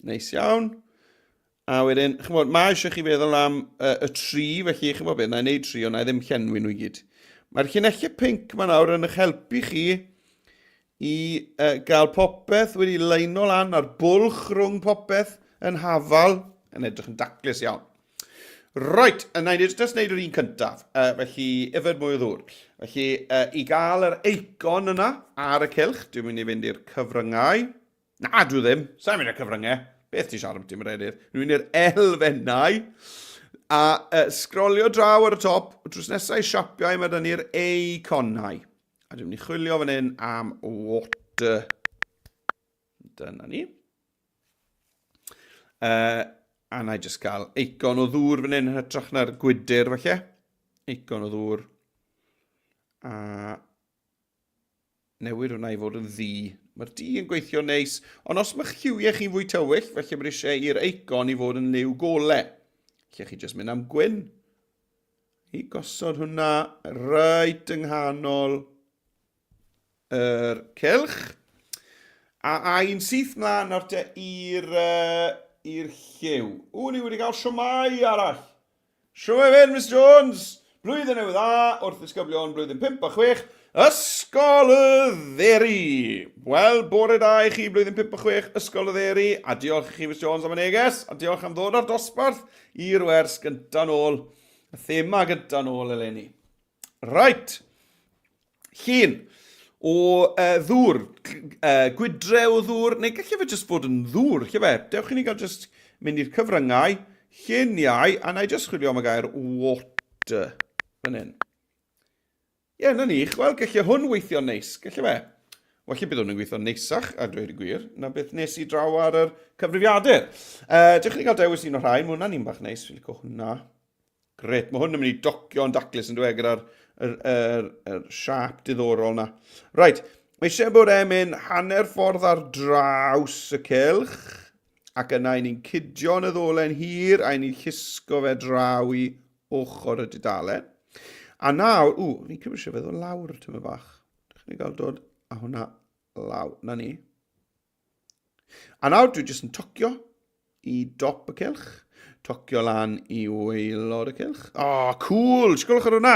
Neis iawn. A wedyn, chymod, mae eisiau chi feddwl am y tri, felly chymod beth, na i wneud tri, ond na i ddim llenwi nhw i gyd. Mae'r llinellau pinc ma nawr yn eich helpu chi i gael popeth wedi leino lan ar bwlch rhwng popeth yn hafal, yn edrych yn daclus iawn. Right, yna i jyst wneud yr un cyntaf, felly yfed mwy o ddŵr. Felly, i gael yr eicon yna ar y cylch, dwi'n mynd i fynd i'r cyfryngau. Na, dwi ddim, sa'n mynd i'r cyfryngau. Beth ti siarad am ti'n mynd i'r? Dwi'n mynd i'r elfennau. A sgrolio draw ar y top, drws nesau siapiau, mae dyn ni'r eiconau. A dwi'n mynd i chwilio fan hyn am water. Dyna ni. A na i jyst gael eicon o ddŵr fan hyn, hytrach na'r gwydyr falle. Eicon o ddŵr. A newid hwnna i fod yn ddi. Mae'r di yn gweithio neis, ond os mae'ch lliwiau chi fwy tywyll, felly mae eisiau i'r eicon i fod yn liw gole. Felly chi jyst mynd am gwyn. I gosod hwnna reit yng nghanol yr cylch. A un syth mlaen ar te i'r lliw. Ni wedi cael siomai arall. Siomai fynd, Miss Jones. Blwyddyn newydd dda, wrth ysgyblion blwyddyn 5 a 6. Ysgol y Dderi. Wel, bore da i chi blwyddyn 5 a 6, Ysgol y Dderi. A diolch i chi, Miss Jones, am y neges. A diolch am ddod ar dosbarth i'r wers gyntaf nôl. Y thema gyntaf nôl eleni. Right. Llun o ddŵr, gwydre o ddŵr, neu gallai fe jyst fod yn ddŵr, lle fe? Dewch i ni gael jyst mynd i'r cyfryngau, lluniau, a na i jyst chwilio am y gair water, fan hyn. Ie, na ni, wel, gallai hwn weithio neis, gallai fe? Felly bydd hwn yn gweithio neisach, a dweud y gwir, na beth nes i draw ar yr cyfrifiadur. Dewch i ni gael dewis un o'r rhain, mae hwnna'n un bach neis, fi'n licio hwnna. Gret, mae hwn yn mynd i docio yn daclus yn dweud gyda'r siap diddorol na. Right, mae eisiau bod e'n mynd hanner ffordd ar draws y cylch, ac yna i ni'n cydio yn y ddolen hir, a i ni'n llusgo fe draw i ochr y dudalen. A nawr, ni'n cymryd eisiau feddwl lawr y tyma bach. Dych chi'n gael dod a hwnna lawr, na ni. A nawr, dwi jyst yn tocio i dop y cylch. Tocio lan i waelod y cylch. Cool, sgwlwch ar hwnna.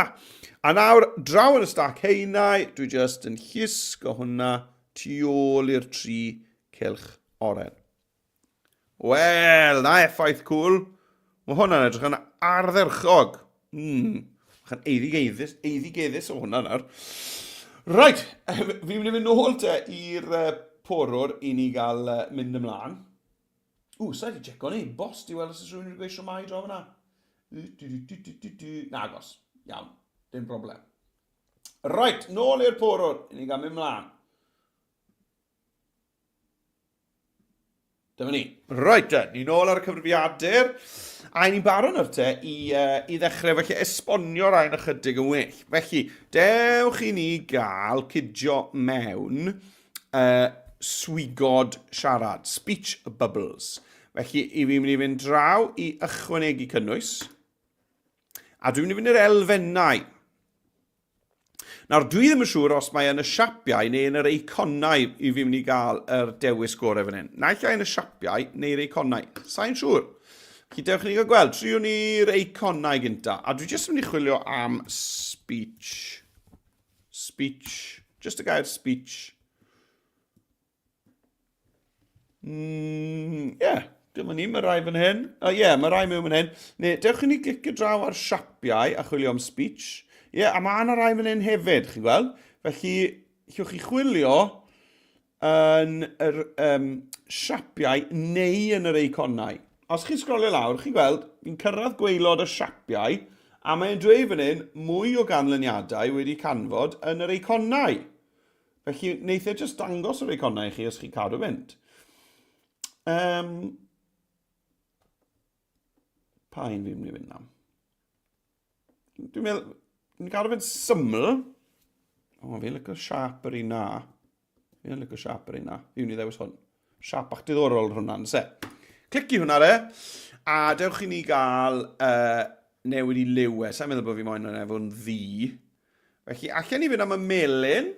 A nawr, draw yn y stac heinau, dwi jyst yn llusgo hwnna tu ôl i'r 3 cylch oren. Wel, na effaith cool. Mae hwnna'n edrych yn ardderchog. Mae'n eiddigeddus o hwnna nawr. Right, fi'n mynd i fynd nôl te i'r porwr i ni gael mynd ymlaen. Sa'i di checo ni, bost i weld os ys rhywun wedi gweithio mai draw fyna. Nagos, iawn, dim problem. Right, nôl i'r porwr i ni gael mynd ymlaen. Dyma ni. Right, ni nôl ar y cyfrifiadur. A ni'n baron ar te i ddechrau felly esbonio rhain ychydig yn well. Felly, dewch i ni gael cydio mewn swigod siarad, speech bubbles. Felly, i fi mynd i fynd draw i ychwanegu cynnwys. A dwi'n mynd i fynd i'r elfennau. Nawr, dwi ddim yn siŵr os mae yn y siapiau neu yn yr eiconau i fi mynd i gael yr dewis gorau fan hyn. Naill ai yn y siapiau neu'r eiconau. Sa'n siŵr. Felly, dewch i ni gael gweld. Triwn ni'r eiconau gynta. A dwi jyst yn mynd i chwilio am speech. Speech. Just y gair speech. Dyma ni, mae rai fan hyn. Mae rai mewn fan hyn. Neu, dewch i ni glicio draw ar siapiau a chwilio am speech. A mae yna rai fan hyn hefyd, chi'n gweld? Felly, llwch chi chwilio yn yr siapiau neu yn yr eiconau. Os chi'n sgrolio lawr, chi'n gweld, fi'n cyrraedd gwaelod y siapiau, a mae'n dweud fan hyn mwy o ganlyniadau wedi canfod yn yr eiconau. Felly, wneith e jyst dangos yr eiconau i chi os chi cadw fynd. Pa un fi'n mynd i fynd am? Dwi'n meddwl, ni'n cadw fynd syml. O, fi'n lyco siap yr un na. Fi'n lyco siap yr un na. Fi'n mynd i ddewis hwn. Siap bach diddorol hwnna'n se. Clici hwnna re. A dewch i ni gael newid i liwe. Sa'n meddwl bod fi moyn yn efo'n ddi. Felly, allan ni fynd am y melyn.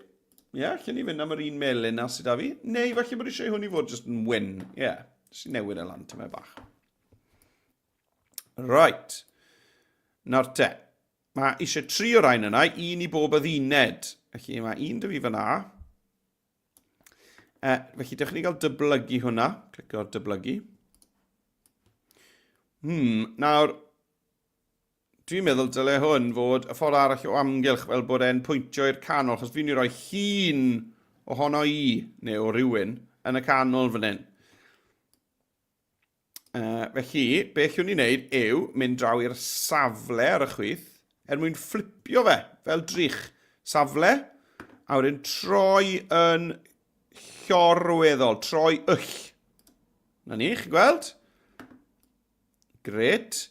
Ie, allan ni fynd am yr un melyn na sydd â fi. Neu, felly bod eisiau hwn i fod jyst yn wyn. Ie, jyst i newid y lan tyma bach. Right. Nawr te. Mae eisiau 3 o'r ein yna, un i bob y dduned. Felly mae un dy fi fyna. Felly dewch ni gael dyblygu hwnna. Clicio ar dyblygu. Nawr, dwi'n meddwl dyle hwn fod y ffordd arall o amgylch fel bod e'n pwyntio i'r canol, chos fi'n rhoi llun ohono i, neu o rywun, yn y canol fan hyn. Felly, beth yw'n ni'n neud yw mynd draw i'r safle ar y chwith, mwyn fflipio fe, fel drych. Safle, a wedyn troi yn llorweddol, troi yll. Na ni, chi gweld? Gret.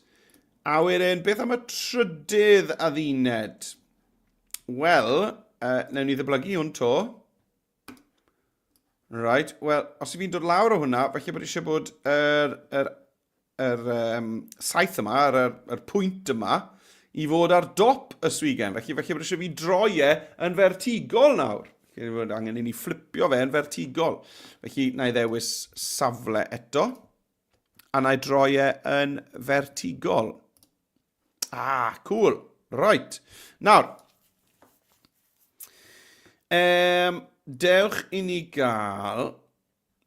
A wedyn, beth am y trydydd a dduned? Wel, newn ni ddyblygu hwn to. Right, wel, os fi'n dod lawr o hwnna, felly bod eisiau bod yr saith yma, yr pwynt yma, i fod ar dop y swigen. Felly bod eisiau fi droi yn vertigol nawr. Felly bod angen i ni fflipio fe yn vertigol. Felly, na i ddewis safle eto, a na i droi yn vertigol. Cool. Right. Nawr, dewch i ni gael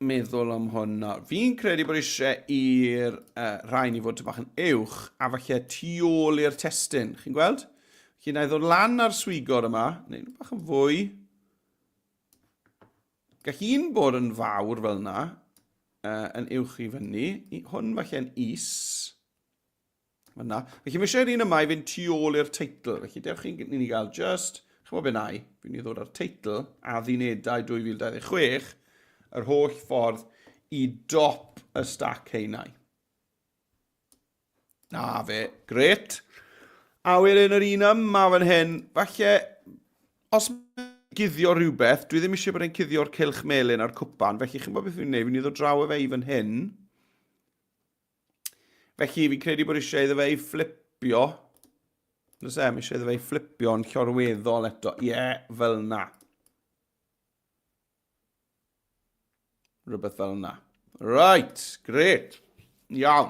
meddwl am hwnna. Fi'n credu bod eisiau i'r rhain i fod bach yn uwch a falle tu ôl i'r testyn. Chi'n gweld? Felly na i ddod lan ar swigod yma, neu bach yn fwy. Gall un bod yn fawr fel yna, yn uwch i fyny. Hwn falle yn is. Felly mae eisiau'r un yma i fynd tu ôl i'r teitl. Felly dewch i ni gael just, chymod be nai, fi'n i ddod ar teitl a ddunedau 2026, yr holl ffordd i dop y stac heinau. Na fe, gret. A wedyn yr un yma fan hyn, falle, os mae'n cuddio rhywbeth, dwi ddim eisiau bod e'n cuddio'r cylch melyn a'r cwpan, felly chi'n bod beth fi'n neud, fi'n i ddod draw e fe i fan hyn. Felly fi'n credu bod eisiau iddo fe i fflipio. Nes mi eisiau iddo fe i fflipio yn llorweddol eto. Fel na. Rhywbeth fel yna. Right, gret. Iawn.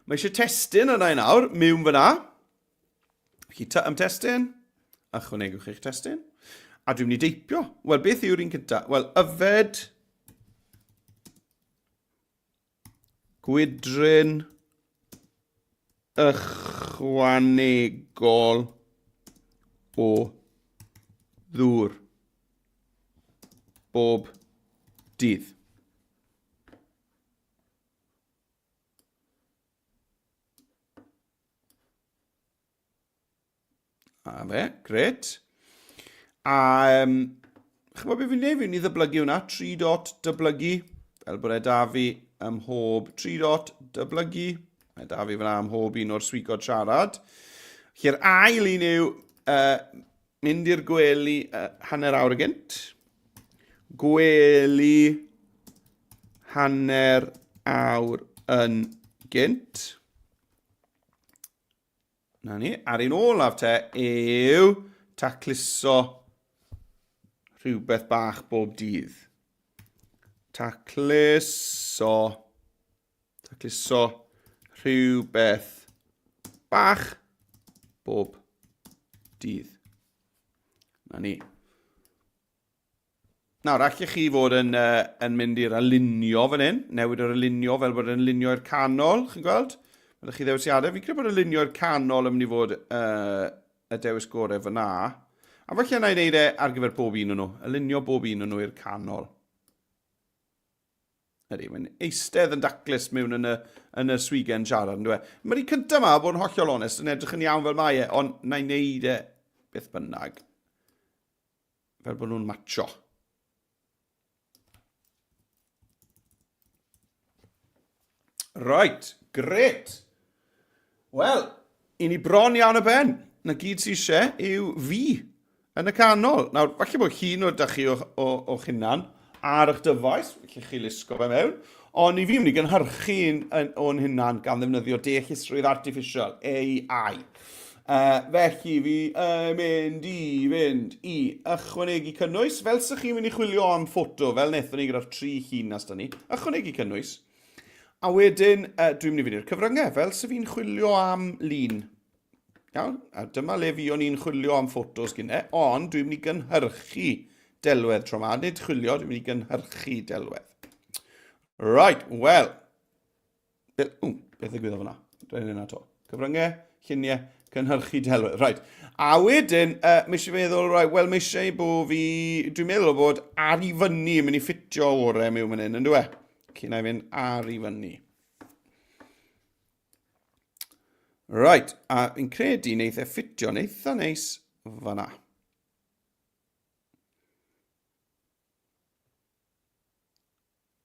Mae eisiau testyn yna i nawr, mewn fyna. Felly am testyn. Ychwanegwch eich testyn. A dwi'n mynd i deipio. Wel, beth yw'r un cynta? Wel, yfed. Gwydryn. Ychwanegol. O. Ddŵr. Bob. Dydd. A fe, gret. A, chymod beth fi'n neud? Fi'n i ddyblygu hwnna, 3 dot dyblygu, fel bod e da fi ym mhob 3 dot dyblygu. Mae da fi fyna ym mhob un o'r swigod siarad. Felly'r ail un yw mynd i'r gwely hanner awr y gynt. Gwely hanner awr yn gynt. Na ni. A'r un olaf te yw tacluso rhywbeth bach bob dydd. Tacluso rhywbeth bach bob dydd. Na ni. Nawr, allech chi fod yn mynd i'r alunio fan hyn. Newid yr alunio fel bod yn alunio i'r canol, chi'n gweld? Ydych chi ddewisiadau? Fi'n credu bod alunio i'r canol yn mynd i fod y dewis gorau fyna. A falle na i wneud ar gyfer bob un o'n nhw. Alunio bob un o'n nhw i'r canol. Ydy, mae'n eistedd yn daclus mewn yn y swigen siarad, yn dweud. Mae'r un cyntaf yma, bod yn hollol onest, yn edrych yn iawn fel mae ond na i wneud beth bynnag. Fel bod nhw'n matcho. Right, gret. Wel, i ni bron iawn y ben. Na gyd sy'n eisiau yw fi yn y canol. Nawr, falle bod hun o'r dach chi o'ch hunan ar eich dyfais, felly chi lusgo fe mewn, ond i fi mynd i gynhyrchu o'n hunan gan ddefnyddio deallusrwydd artificial, AI. Felly fi mynd i ychwanegu cynnwys, fel sy'ch chi'n mynd i chwilio am ffoto, fel wnaethon ni gyda'r 3 llun nas da ni, ychwanegu cynnwys. A wedyn, dwi'n mynd i fynd i'r cyfryngau, fel sy'n fi'n chwilio am lun. Iawn? A dyma le fi o'n i'n chwilio am ffotos gynnau, ond dwi'n mynd i gynhyrchu delwedd tro yma. Nid chwilio, dwi'n mynd i gynhyrchu delwedd. Right, wel. Beth ddigwyddodd fyna? Dwi'n yna to. Cyfryngau, lluniau, gynhyrchu delwedd. Right. A wedyn, mae eisiau feddwl, wel, mae eisiau bod fi... Dwi'n meddwl bod ar i fyny yn mynd i ffitio orau mewn fan hyn, yn dwi? Cyn i fynd ar i fyny. Right, a fi'n credu wneud e ffitio'n eitha neis fanna.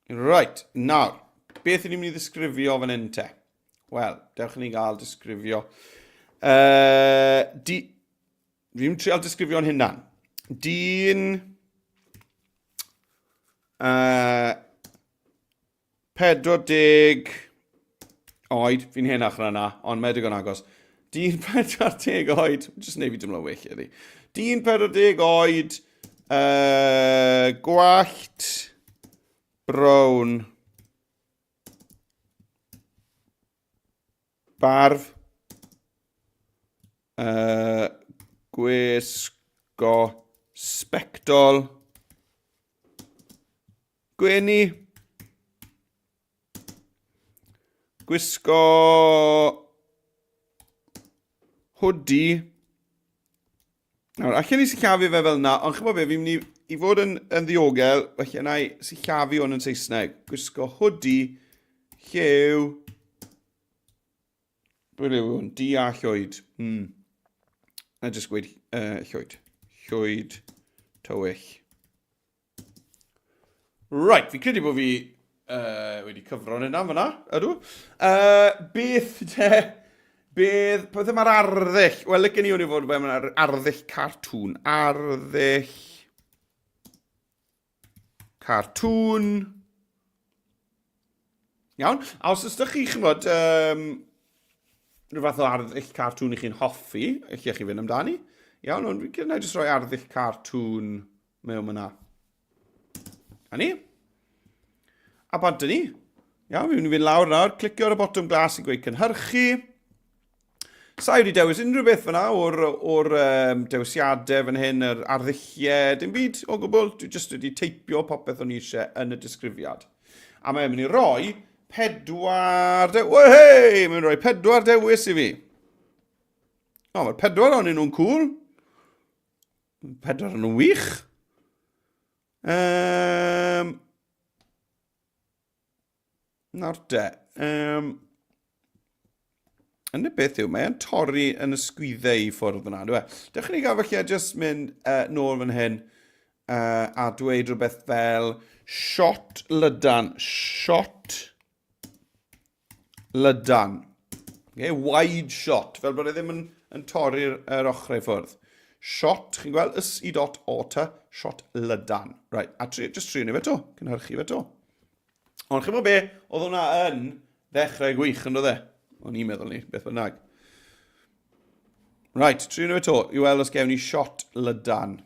Right, nawr, beth ni'n mynd i ddisgrifio fan hyn te? Wel, dewch ni gael disgrifio. Fi'n trial disgrifio'n hynna'n. Dyn... 40 oed, fi'n henach na, ond mae digon agos. Dyn 40 oed, jyst neu fi dymlo well ydi. Dyn 40 oed, gwallt, brown, barf, gwisgo, sbectol, gwenu, gwisgo hoodie. Nawr, allan ni sillafu fe fel yna, ond chybod be, fi'n mynd i fod yn ddiogel, felly yna i sillafu hwn yn Saesneg. Gwisgo hoodie, lliw, beth yw hwn, di a llwyd. Na jyst gweud llwyd. Llwyd, tywyll. Right, fi'n credu bod fi wedi cyfro'n yna fyna, ydw. Beth yma'r arddull? Wel, lycan ni hwn i fod mewn arddull cartŵn. Arddull cartŵn. Iawn. A os ydych chi, chymod, rhyw fath o arddull cartŵn i chi'n hoffi, eich chi fynd amdani. Iawn, ond fi'n gyda jyst rhoi arddull cartŵn mewn yna. A ni? A bant ni. Iawn, fi'n fynd lawr nawr, clicio ar y botwm glas i gweud cynhyrchu. Sa i wedi dewis unrhyw beth fyna o'r dewisiadau fan hyn, yr ardduchiau, dim byd o gwbl. Dwi jyst wedi teipio popeth o'n i eisiau yn y disgrifiad. A mae'n mynd i roi 4 dewis. Hei! Mae'n rhoi 4 dewis i fi. O, mae'r 4 o'n nhw'n cool. 4 o'n nhw'n wych. Nawr de. Yn y beth yw, mae'n torri yn ysgwyddau i ffwrdd yna, dwi? Dechrau ni gael falle jyst mynd nôl fan hyn a dweud rhywbeth fel shot lydan. Shot lydan. Okay, wide shot, fel bod e ddim yn torri'r ochrau ffwrdd. Shot, chi'n gweld, ys-i-dot-o-ta, shot lydan. Right, a jyst trio ni fe to, cynhyrchu fe to. Ond chi'n gwybod be, oedd hwnna yn ddechrau gwych, yn dod e? O'n i'n meddwl ni, beth bynnag. Right, trio ni fe to, i weld os gewn ni shot lydan.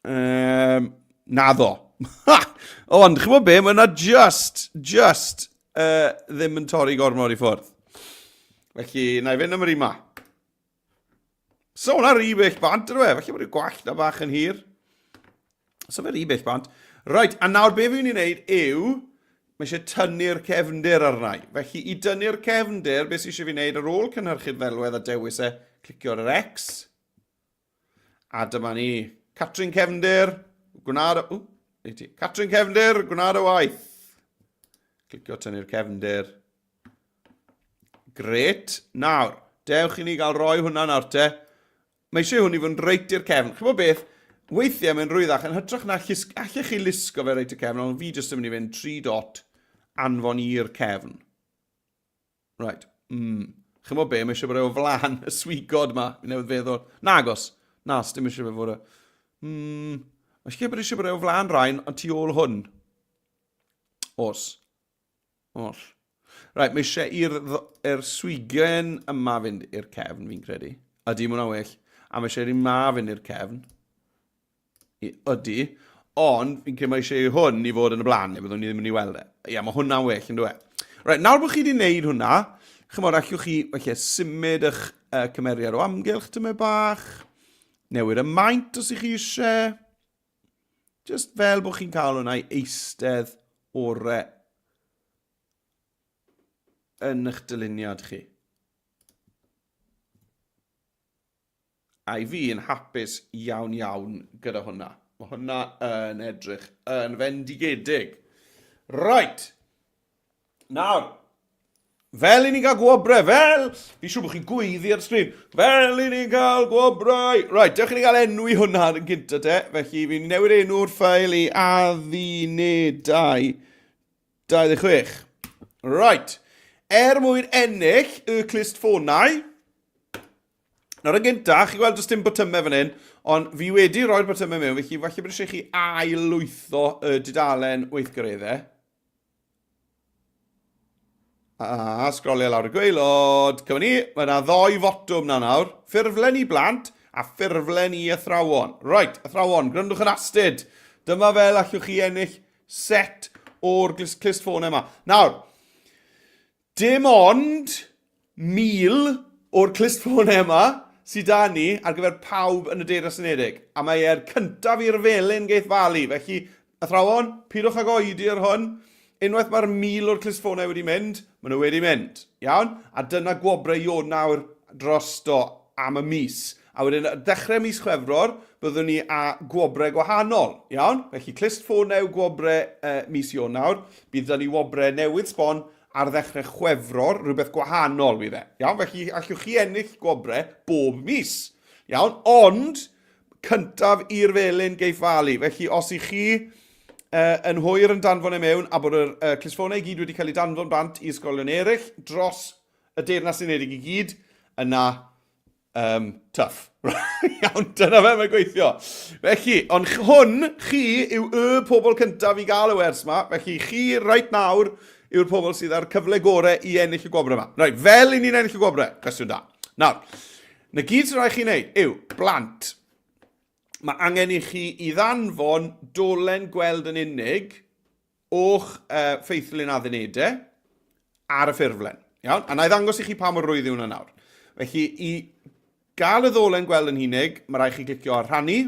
Naddo. Ond, chi'n gwybod be, mae yna just ddim yn torri gormod i ffwrdd. Felly, na i fynd am yr un ma. So, hwnna rhy bell bant, ydw e? Felly bod y gwallt na bach yn hir. So, fe rhy bell bant. Right, a nawr be fi'n ei wneud yw, mae eisiau tynnu'r cefndir arna. Felly, i dynnu'r cefndir, beth sydd eisiau fi wneud ar ôl cynhyrchu'r ddelwedd a dewis e, clicio ar yr X. A dyma ni, Catrin cefndir, gwnaed o... Catrin cefndir, gwnaed o waith. Clicio tynnu'r cefndir. Gret. Nawr, dewch i ni gael roi hwnna nawr te. Mae eisiau hwn i fod yn reit i'r cefn. Chymod beth? Weithiau mae'n rwyddach yn hytrach na allech chi lusgo fe reit i'r cefn, ond fi jyst yn mynd i fynd 3 dot anfon i'r cefn. Right. Chymod be, mae eisiau bod o flan y swigod ma. Fi newydd feddwl. Nagos. Na, dim eisiau bod o. Mae eisiau bod o flan rhain, ond tu ôl hwn. Os. Oll. Right, mae eisiau i'r swigen yma fynd i'r cefn, fi'n credu. Ydy, mwyn a well. A mae eisiau i'r ma fynd i'r cefn. Ydy. Ond, fi'n credu mae eisiau hwn i fod yn y blaen, neu byddwn ni ddim yn ei weld e. Ia, mae hwnna'n well, yn dweud. Right, nawr bod chi wedi gwneud hwnna, chymod, allwch chi falle symud eich cymeriad o amgylch dyma bach, newid y maint os ych chi eisiau. Just fel bod chi'n cael hwnna i eistedd orau yn eich dyluniad chi. A i fi yn hapus iawn gyda hwnna. Mae hwnna yn edrych yn fendigedig. Right. Nawr, fel i ni gael gwobrau, fi siŵr bod chi'n gweiddi ar y sgrin, fel i ni gael gwobrau. Right, dewch i ni gael enw i hwnna yn gynta te, felly fi'n newid enw'r ffail i addunedau 26. Right, mwyn ennill y clust ffonau, nawr yn gynta, chi gweld does dim botymau fan hyn, ond fi wedi roi'r botymau mewn, felly falle bod eisiau chi ail-lwytho y dudalen weithgareddau. A sgrolio lawr y gwaelod. Cyfan ni, mae yna ddoi fotwm na nawr. Ffurflen i blant a ffurflen i athrawon. Right, athrawon, grandwch yn astyd. Dyma fel allwch chi ennill set o'r clust ffôn yma. Nawr, dim ond 1000 o'r clust ffôn yma sydd da ni ar gyfer pawb yn y Deyrnas Unedig. A mae e'r cyntaf i'r felyn geith falu. Felly, athrawon, pidwch ag oedi ar hwn. Unwaith mae'r 1000 o'r clustffonau wedi mynd, maen nhw wedi mynd. Iawn? A dyna gwobrau Ionawr dros do am y mis. A wedyn, dechrau mis Chwefror, byddwn ni a gwobrau gwahanol. Iawn? Felly, clustffonau gwobrau mis Ionawr, bydd da ni wobrau newydd sbon ar ddechrau Chwefror, rhywbeth gwahanol bydd e. Iawn? Felly, allwch chi ennill gwobrau bob mis. Iawn? Ond, cyntaf i'r felyn geith falu. Felly, os i chi yn hwyr yn danfon e mewn a bod y clustffonau i gyd wedi cael ei danfon bant i ysgolion eraill dros y Deyrnas Unedig i gyd, yna tough. Iawn, dyna fe mae'n gweithio. Felly, ond hwn, chi yw y pobl cyntaf i gael y wers yma, felly chi right nawr yw'r pobl sydd ar cyfle gorau i ennill y gwobrau yma. Right, fel i ni'n ennill y gwobrau? Cwestiwn da. Nawr, na gyd sy'n rhaid chi wneud yw blant. Mae angen i chi i ddanfon dolen gweld yn unig o'ch ffeithlyn addunedau ar y ffurflen. Iawn? A na i ddangos i chi pa mor rwydd yw hwnna nawr. Felly, i gael y ddolen gweld yn unig, mae rhaid chi glicio ar rhannu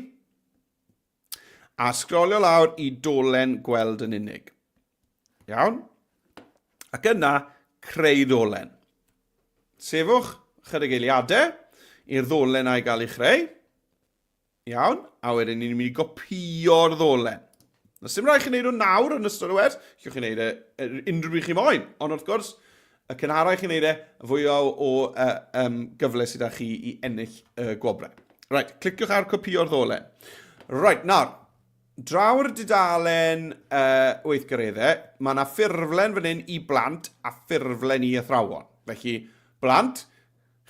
a sgrolio lawr i dolen gweld yn unig. Iawn? Ac yna, creu dolen. Sefwch chydig eiliadau i'r dolen a'i gael ei chreu. Iawn, a wedyn ni'n mynd i gopio'r ddolen. Nes dim rhaid chi'n neud o nawr yn ystod y wers, chi'n chi'n neud e unrhyw chi moyn. Ond wrth gwrs, y cynharau chi'n neud e fwy o gyfle sydd â chi i ennill gwobrau. Right, cliciwch ar copio'r ddolen. Right, nawr, draw'r dudalen weithgareddau, mae yna ffurflen fan hyn i blant a ffurflen i athrawon. Felly, blant,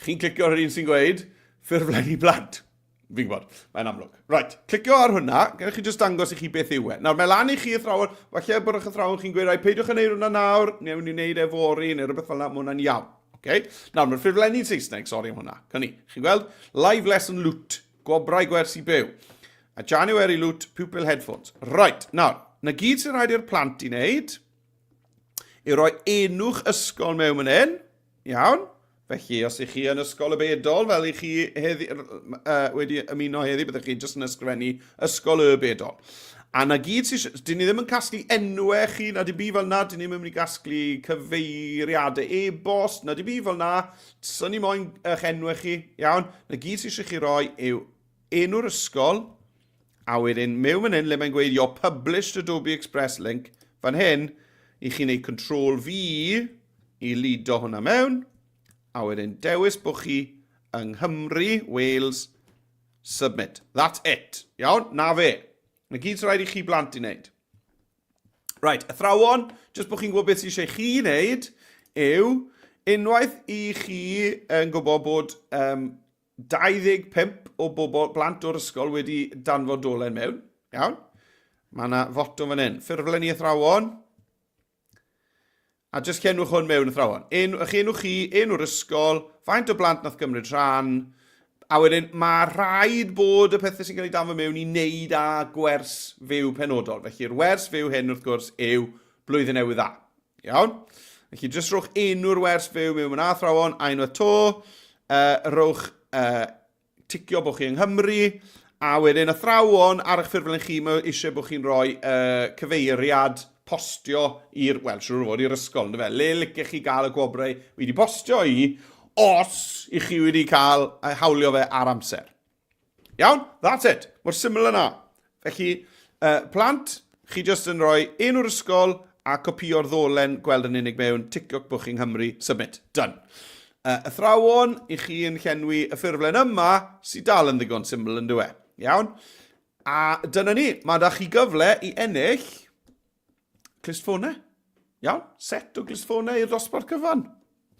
chi'n clicio ar un sy'n gweud, ffurflen i blant. Fi'n gwybod, mae'n amlwg. Right, clicio ar hwnna, gennych chi jyst dangos i chi beth yw e. Nawr, mae lan i chi athrawon, falle bod eich athrawon chi'n gweud, peidiwch yn neud hwnna nawr, neu wni wneud e fori, neu rhywbeth fel yna, mae hwnna'n iawn. Okay? Nawr, mae'r ffurflenni'n Saesneg, sori am hwnna. Cynni, chi'n gweld? Live lesson loot, gwobrau gwersi byw. A January loot, pupil headphones. Right, nawr, na gyd sy'n rhaid i'r plant i wneud, i roi enw'ch ysgol mewn yn hyn, iawn? Felly, os ych chi yn ysgol y bedol, fel ych chi wedi ymuno heddi, byddwch chi jyst yn ysgrifennu ysgol y bedol. A na gyd sy'n... Dyn ni ddim yn casglu enwau chi, na di bi fel na, dyn ni ddim yn mynd i gasglu cyfeiriadau e-bost, na di bi fel na, sy'n ni moyn eich enwau chi, iawn. Na gyd sy'n chi roi yw enw'r ysgol, a wedyn mewn yn hyn le mae'n gweud, your published Adobe Express link, fan hyn, i chi wneud Ctrl-V i lido hwnna mewn, a wedyn dewis bod chi yng Nghymru, Wales, submit. That's it. Iawn? Na fe. Na gyd sy'n rhaid i chi blant i wneud. Right, athrawon, jyst bod chi'n gwybod beth sy'n eisiau chi wneud, yw unwaith i chi yn gwybod bod 25 o bobl blant o'r ysgol wedi danfod dolen mewn. Iawn? Mae yna fotwm fan hyn. Ffurflen i athrawon. A jyst cenwch hwn mewn athrawon. Enw chi, enw'r ysgol, faint o blant nath gymryd rhan. A wedyn, mae rhaid bod y pethau sy'n cael ei danfod mewn i wneud â gwers fyw penodol. Felly'r wers fyw hyn wrth gwrs yw Blwyddyn Newydd dda. Iawn? Felly jyst rhowch enw'r wers fyw mewn yna athrawon, a unwaith to, rhowch ticio bod chi yng Nghymru, a wedyn athrawon ar eich ffurflen chi eisiau bod chi'n rhoi cyfeiriad postio i'r, wel, siwr o fod i'r ysgol, ynddo fe? Le licech chi gael y gwobrau wedi postio i, os i chi wedi cael hawlio fe ar amser. Iawn? That's it. Mor syml yna. Felly, plant, chi jyst yn rhoi enw'r ysgol a copio'r ddolen gweld yn unig mewn, ticio'ch bod chi'n Nghymru, submit. Done. Athrawon, i chi yn llenwi y ffurflen yma, sy'n dal yn ddigon syml yn dweud. Iawn? A dyna ni, mae da chi gyfle i ennill clustffonau. Iawn? Set o clustffonau i'r dosbarth cyfan.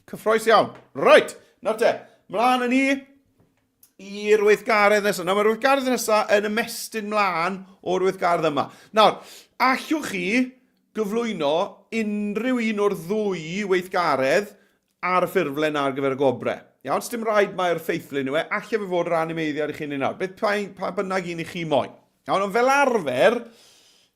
Cyffroes iawn. Right, nawr te, mlaen yn ni i'r weithgaredd nesaf. Nawr, mae'r weithgaredd nesaf yn ymestyn mlaen o'r weithgaredd yma. Nawr, allwch chi gyflwyno unrhyw un o'r ddwy weithgaredd ar y ffurflen ar gyfer y gobrau. Iawn, sdim rhaid mae'r ffeithlyn nhw, allai fe fod yr animeiddiad i chi'n ei nawr. Beth pa bynnag un i chi moyn. Iawn, ond fel arfer,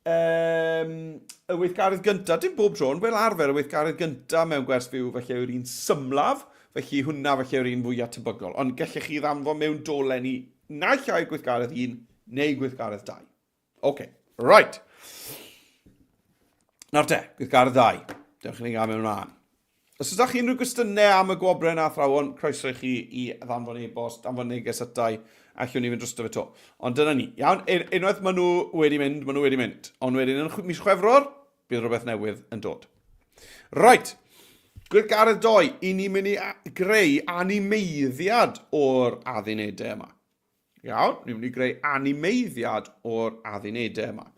y weithgaredd gyntaf, dim bob tro, ond fel arfer y weithgaredd gyntaf mewn gwers fyw felly yw'r un symlaf, felly hwnna felly yw'r un fwyaf tebygol. Ond gallech chi ddanfon mewn dolen i naill ai gweithgaredd 1 neu gweithgaredd 2. OK, right. Nawr te, gweithgaredd 2. Dewch i ni gael mewn rhan. Os ydych chi unrhyw gwestiynau am y gwobrau na athrawon, croeso i chi i ddanfon e-bost, danfon neges atau, allwn ni fynd drosto fe to. Ond dyna ni. Iawn, unwaith maen nhw wedi mynd, Ond wedyn yn mis Chwefror, bydd rhywbeth newydd yn dod. Right, gweithgaredd 2, i ni'n mynd i greu animeiddiad o'r addunedau yma. Iawn, ni'n mynd i greu animeiddiad o'r addunedau yma.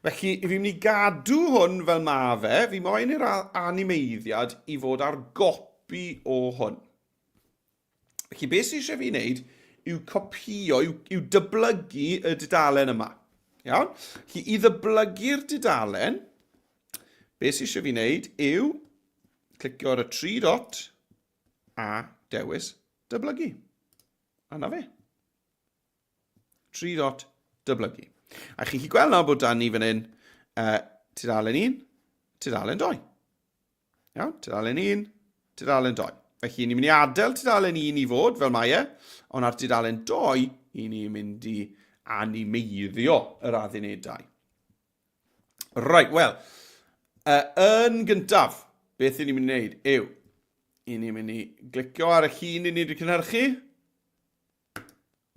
Felly, i fi'n mynd i gadw hwn fel ma fe, fi moyn i'r animeiddiad i fod ar gopi o hwn. Felly, beth sydd eisiau fi wneud yw copio, yw dyblygu y dudalen yma. Iawn? Felly, i ddyblygu'r dudalen, beth sydd eisiau fi wneud yw clicio ar y 3 dot a dewis dyblygu. A na fe. 3 dot dyblygu. A chi'n gweld nawr bod dan ni fan hyn tudalen 1, tudalen 2. Iawn, tudalen 1, tudalen 2. Felly ni'n mynd i adael tudalen 1 i fod fel mae ond ar tudalen 2 i ni'n mynd i animeiddio yr addunedau. Right, wel, yn gyntaf, beth i ni'n mynd i wneud yw, i ni'n mynd i glicio ar y llun i ni wedi cynhyrchu,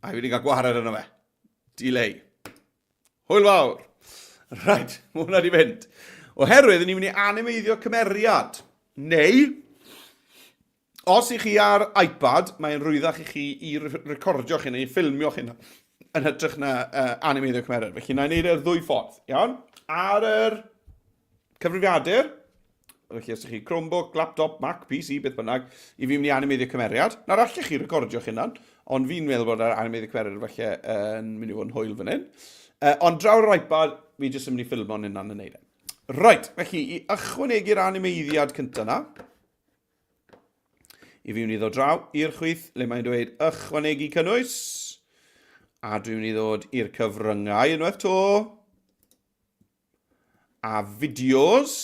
a i wedi cael gwared yno fe. Delay. Hwyl fawr. Right, mae hwnna wedi fynd. Oherwydd, ni'n mynd i animeiddio cymeriad. Neu, os i chi ar iPad, mae'n rwyddach i chi i recordio chi neu i ffilmio chi yn hytrach na animeiddio cymeriad. Felly, na i wneud e'r ddwy ffordd. Iawn? Ar yr cyfrifiadur, felly os ych chi Chromebook, laptop, Mac, PC, beth bynnag, i fi mynd i animeiddio cymeriad. Na'r allech chi recordio chi ond fi'n meddwl bod yr animeiddio cymeriad felly yn mynd i fod yn hwyl fan hyn. Ond draw'r iPad, fi jyst yn mynd i ffilmo'n hynna'n yn neud e. Right, felly, i ychwanegu'r animeiddiad cyntaf na, i fi mynd i ddod draw i'r chwith, le mae'n dweud ychwanegu cynnwys, a dwi'n mynd i ddod i'r cyfryngau unwaith to, a fideos,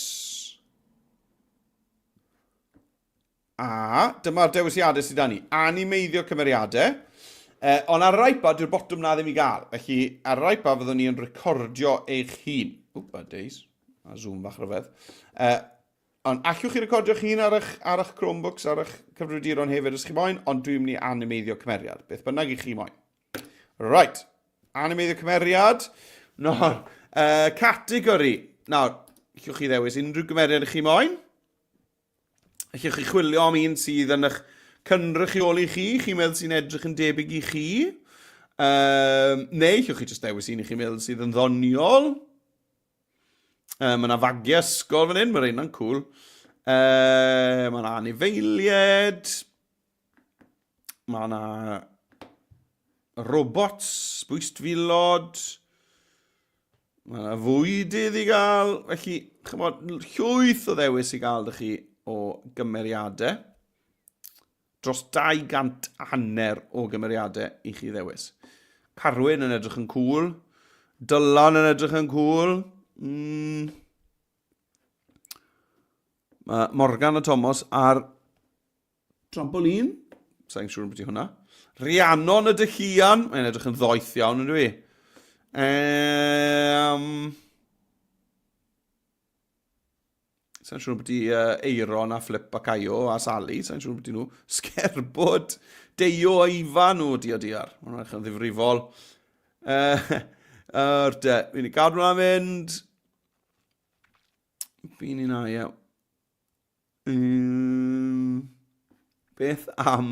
a dyma'r dewisiadau sydd da ni, animeiddio cymeriadau, ond ar yr iPad, yw'r botwm na ddim i gael. Felly, ar yr iPad fyddwn ni yn recordio eich hun. Wp, a days. A zoom bach rhyfedd. Ond allwch chi recordio eich hun ar eich Chromebooks, ar eich cyfrifiaduron hefyd os chi moyn, ond dwi'n mynd i animeiddio cymeriad. Beth bynnag i chi moyn. Right. Animeiddio cymeriad. Nawr, categori. Nawr, allwch chi ddewis unrhyw gymeriad i chi moyn. Allwch chi chwilio am un sydd yn eich cynrychioli chi, chi'n meddwl sy'n edrych yn debyg i chi. Neu, llwch chi jyst dewis un i chi'n meddwl sydd yn ddoniol. Mae yna fagiau ysgol fan hyn, mae'r un yn cool. Mae yna anifeilied. Mae yna robots, bwystfilod. Mae yna fwydydd i gael. Felly, chymod, llwyth o ddewis i gael dych chi o gymeriadau. Dros 250 o gymeriadau i chi ddewis. Carwyn yn edrych yn cool. Dylan yn edrych yn cool. Mae Morgan a Thomas ar trampolin. Sa'n siŵr beth i hwnna. Rhiannon y Dychian. Mae'n edrych yn ddoeth iawn yn dwi. Sa'n siŵr beth i Eiron a Flip a Caio a Sally. Sa'n siŵr beth i nhw. Sgerbwd. Deio a Ifan nhw di o diar. Mae'n edrych yn ddifrifol. Fi'n i gadw hwnna mynd. Fi'n i na, ie. Beth am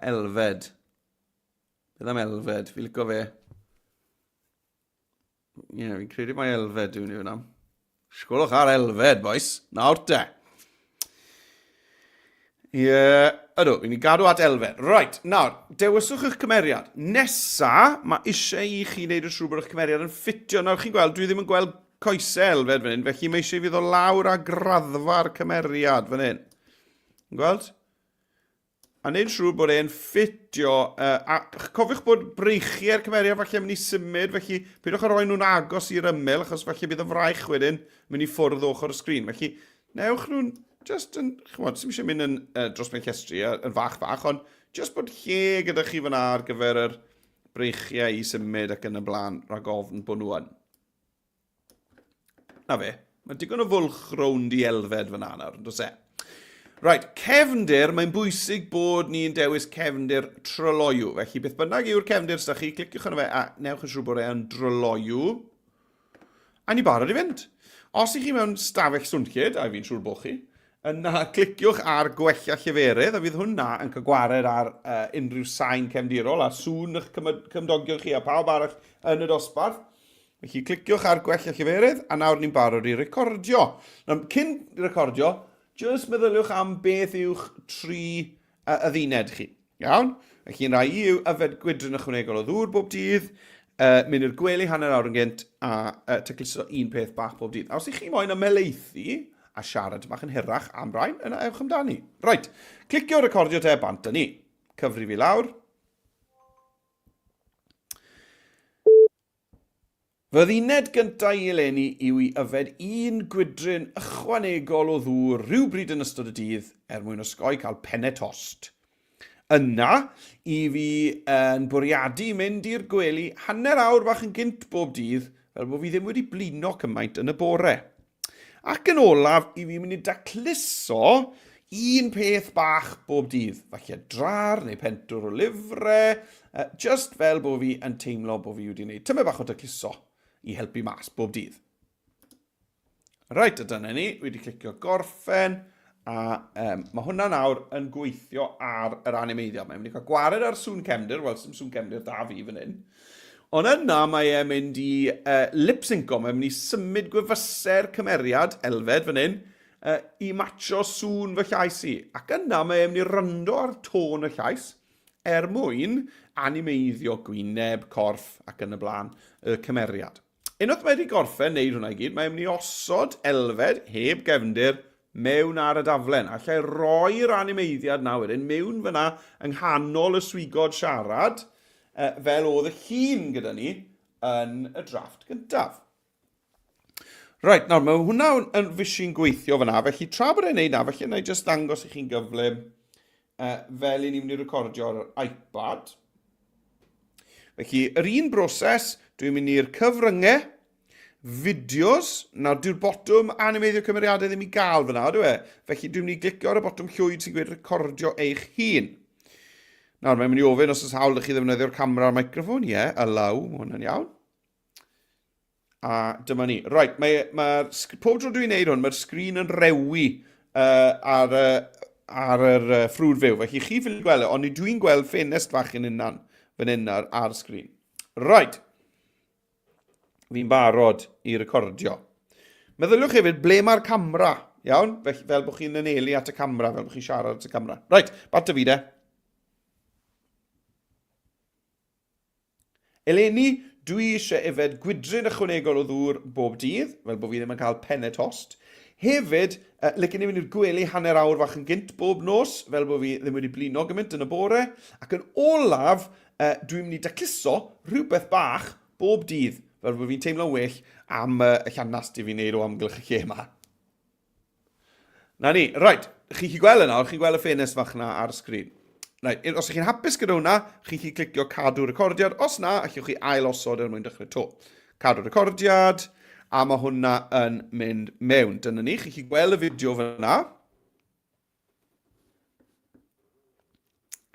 Elfed? Beth am Elfed? Fi'n licio fe. Ie, fi'n credu mae Elfed yw'n i fyna. Sgwlwch ar Elfed, boys. Nawr te. Ie, ydw, fi'n i gadw at Elfed. Right, nawr, dewyswch eich cymeriad. Nesa, mae eisiau i chi wneud yn siŵr bod eich cymeriad yn ffitio. Nawr, chi'n gweld, dwi ddim yn gweld coesau Elfed fan hyn, felly mae eisiau fi ddod lawr a graddfa'r cymeriad fan hyn. Yn gweld? A wneud siŵr bod e'n ffitio. A cofiwch bod breichiau'r cymeriad falle yn mynd i symud, felly pidwch a roi nhw'n agos i'r ymyl, achos falle bydd y fraich wedyn mynd i ffwrdd ochr y sgrin. Felly, newch nhw'n just yn, chymod, sy'n eisiau mynd yn dros mewn llestri yn fach, ond just bod lle gyda chi fyna ar gyfer yr breichiau i symud ac yn y blaen rhag ofn bod nhw yn. Na fe, mae digon o fwlch rownd i Elfed fyna nawr, yn dos e. Right, cefndir, mae'n bwysig bod ni'n dewis cefndir tryloiw. Felly, beth bynnag yw'r cefndir sy'ch chi, cliciwch arno fe a newch yn siŵr bod e'n dryloiw. A ni barod i fynd. Os i chi mewn stafell swnllyd, a fi'n siŵr bod chi, yna cliciwch ar gwella lleferydd, a fydd hwnna yn cael gwared ar unrhyw sain cefndirol, a sŵn eich cymdogion chi a pawb arall yn y dosbarth. Felly, cliciwch ar gwella lleferydd, a nawr ni'n barod i recordio. Cyn recordio, jyst meddyliwch am beth yw'ch tri y ddined chi. Iawn? Felly'n rai i yw yfed gwydryn ychwanegol o ddŵr bob dydd, mynd i'r gwely hanner awr yn gynt, a tecluso un peth bach bob dydd. A os ych chi moyn ymhelaethu a siarad bach yn hirach am brain, yna ewch amdani. Right, clicio recordio te bant ni. Cyfri fi lawr. Fy ddined gyntaf i eleni yw i yfed un gwydryn ychwanegol o ddŵr rhywbryd yn ystod y dydd mwyn osgoi cael penne tost. Yna, i fi yn bwriadu mynd i'r gwely hanner awr bach yn gynt bob dydd fel bod fi ddim wedi blino cymaint yn y bore. Ac yn olaf, i fi mynd i dacluso un peth bach bob dydd. Falle drar neu pentwr o lyfrau, just fel bod fi yn teimlo bod fi wedi gwneud tymed bach o dacluso i helpu mas bob dydd. Right, a dyna ni, wedi clicio gorffen, a mae hwnna nawr yn gweithio ar yr animeiddio. Mae'n mynd i cael gwared ar sŵn cefndir, wel, sy'n sŵn cefndir da fi fan hyn. Ond yna mae e'n mynd i lip-synco, mae'n mynd i symud gwefyser cymeriad, Elfed fan hyn, i matcho sŵn fy llais i. Ac yna mae e'n mynd i ryndo ar tôn y llais, mwyn animeiddio gwyneb, corff ac yn y blaen y cymeriad. Unwaith mae wedi gorffen wneud hwnna i gyd, mae'n mynd i osod Elfed heb gefndir mewn ar y daflen. Allai roi'r animeiddiad na wedyn mewn fyna yng nghanol y swigod siarad fel oedd y llun gyda ni yn y drafft gyntaf. Right, nawr mae hwnna yn fysi'n gweithio fyna, felly tra bod e'n neud na, felly yna i just dangos i chi'n gyflym fel i ni'n mynd i recordio ar yr iPad. Felly, yr un broses, dwi'n mynd i'r cyfryngau, fideos, nawr dyw'r botwm animeiddio cymeriadau ddim i gael fyna, dwi e? Felly, dwi'n mynd i glicio ar y botwm llwyd sy'n gweud recordio eich hun. Nawr, mae'n mynd i ofyn os oes hawl ych chi ddefnyddio'r camera a'r microfon, ie, ylaw, mae hwnna'n iawn. A dyma ni. Right, pob tro dwi'n neud hwn, mae'r sgrin yn rewi ar yr ffrwd fyw. Felly, chi ffili gweld, ond dwi'n gweld ffenest fach yn unan fan hyn ar y sgrin. Right. fi'n barod i recordio. Meddyliwch hefyd ble mae'r camera, iawn? Fel bod chi'n anelu at y camera, fel bod chi'n siarad at y camera. Right, bat y fi de. Eleni, dwi eisiau yfed gwydryn ychwanegol o ddŵr bob dydd, fel bod fi ddim yn cael penne tost. Hefyd, licen i fynd i'r gwely hanner awr fach yn gynt bob nos, fel bod fi ddim wedi blino gymaint yn y bore. Ac yn olaf, dwi'n mynd i dacluso rhywbeth bach bob dydd, fel bod fi'n teimlo'n well am y llanast i fi'n neud o amgylch y lle yma. Na ni, right, chi'n gweld yna, chi'n gweld y ffenest fach yna ar y sgrin. Right, os ydych chi'n hapus gyda hwnna, chi'n clicio cadw recordiad. Os na, allwch chi ail-osod er mwyn dechrau to. Cadw recordiad, a mae hwnna yn mynd mewn. Dyna ni, chi'n gweld y fideo fyna.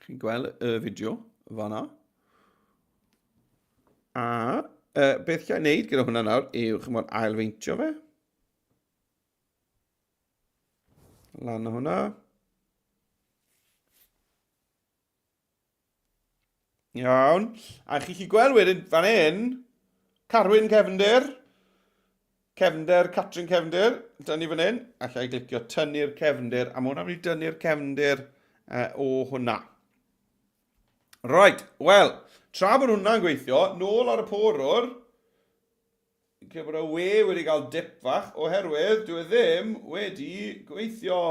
Chi'n gweld y fideo fyna. A beth chi'n neud gyda hwnna nawr yw chi'n mwyn ail-feintio fe. Lan o hwnna. Iawn. A chi gweld wedyn fan hyn, Carwyn Cefndir. Catrin Cefndir. Dynnu fan hyn. Alla i glicio tynnu'r cefndir. A mae hwnna'n mynd i dynnu'r cefndir o hwnna. Right, wel, tra bod hwnna'n gweithio, nôl ar y porwr, lle bod y we wedi cael dip fach, oherwydd dwi ddim wedi gweithio.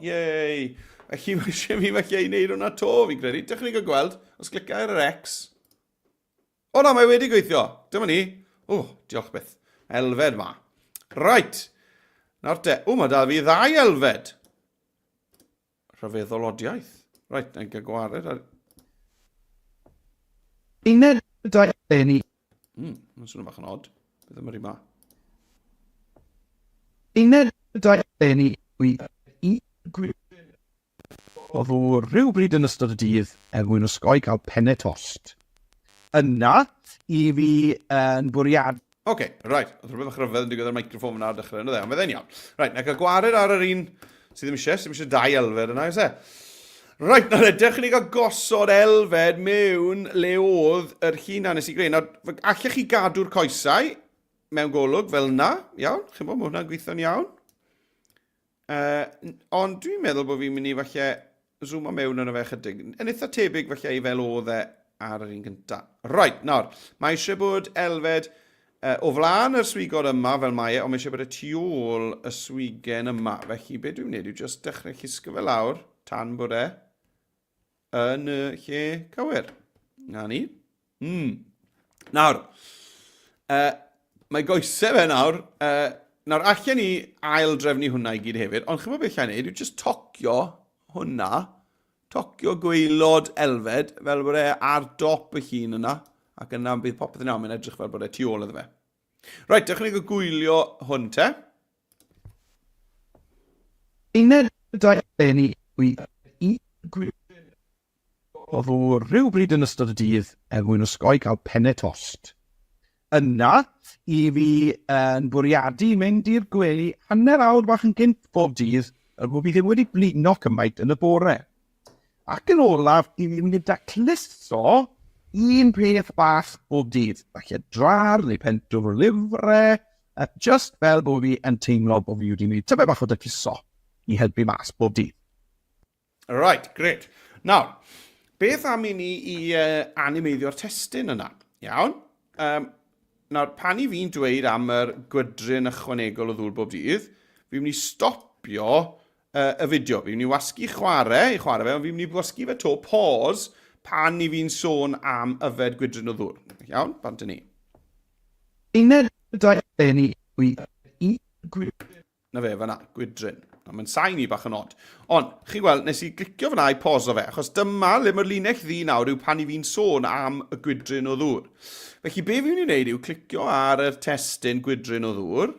Yei! Felly mae eisiau fi felly i wneud hwnna to, fi'n credu. Dych chi'n gweld, os clica ar yr X. O na, mae wedi gweithio. Dyma ni. O, diolch beth. Elfed ma. Right. Nawr te. O, mae dal fi ddau elfed. Rhyfeddolodiaeth. Right, na'n gael gwared ar... Uned dau eleni. Mae'n swnio bach yn odd. Beth yma rhi ma. Uned dau eleni i gwybod o ddŵr rhywbryd yn ystod y dydd er mwyn osgoi cael penne tost. Yna, i fi yn bwriad. OK, right. Oedd rhywbeth o'ch ryfedd yn digwydd ar microffon yna ar dechrau. Yna dde, ond fydde'n iawn. Right, na'n cael gwared ar yr un sydd ddim eisiau dau elfed yna, ys e? Right, nawr edrych ni gael gosod elfed mewn le oedd yr llun na nes i greu. Nawr, allech chi gadw'r coesau mewn golwg fel yna, iawn? Chi'n bod, mae hwnna'n gweithio'n iawn. Ond dwi'n meddwl bod fi'n mynd i falle zooma mewn yna fe chydig. Yn eitha tebyg falle i fel oedd e ar yr un gyntaf. Right, nawr, mae eisiau bod elfed o flaen yr swigod yma fel mae e, ond mae eisiau bod y tu ôl y swigen yma. Felly, beth dwi'n gwneud yw just dechrau llusgo fe lawr tan bod e yn y lle cywir. Na ni. Nawr, mae goesau fe nawr, nawr allan ni ail drefnu hwnna i gyd hefyd, ond chi'n meddwl beth llai wneud yw just tocio hwnna, tocio gweilod elfed, fel bod e ar dop y llun yna, ac yna bydd popeth yn iawn, mae'n edrych fel bod e tu ôl iddo fe. Right, dechrau ni gwylio hwn te. Uned dau eleni i gwybod o ddŵr rhywbryd yn ystod y dydd er mwyn osgoi cael penne tost. Yna, i fi yn bwriadu mynd i'r gwely hanner awr bach yn gynt bob dydd er bod fi ddim wedi blino cymaint yn y bore. Ac yn olaf, i fi mynd i dacluso un peth bach bob dydd. Falle drar neu pentwr o lyfrau, just fel bod fi yn teimlo bod fi wedi gwneud tyfu bach o dacluso i helpu mas bob dydd. Right, great. Nawr, beth am i ni i animeiddio'r testyn yna? Iawn? Nawr, pan i fi'n dweud am yr gwydryn ychwanegol o ddŵr bob dydd, fi'n mynd i stopio y fideo. Fi'n mynd i wasgu chwarae fe, ond fi'n mynd i wasgu fe to pause pan i fi'n sôn am yfed gwydryn o ddŵr. Iawn? Bant ni. Uned dau eleni i gwydryn. Na fe, fyna, gwydryn. Mae'n sain i bach yn od. Ond, chi'n gweld, nes i glicio fyna i poso fe, achos dyma le mae'r linell ddi nawr yw pan i fi'n sôn am y gwydryn o ddŵr. Felly, be fi'n mynd i wneud yw clicio ar y testyn gwydryn o ddŵr.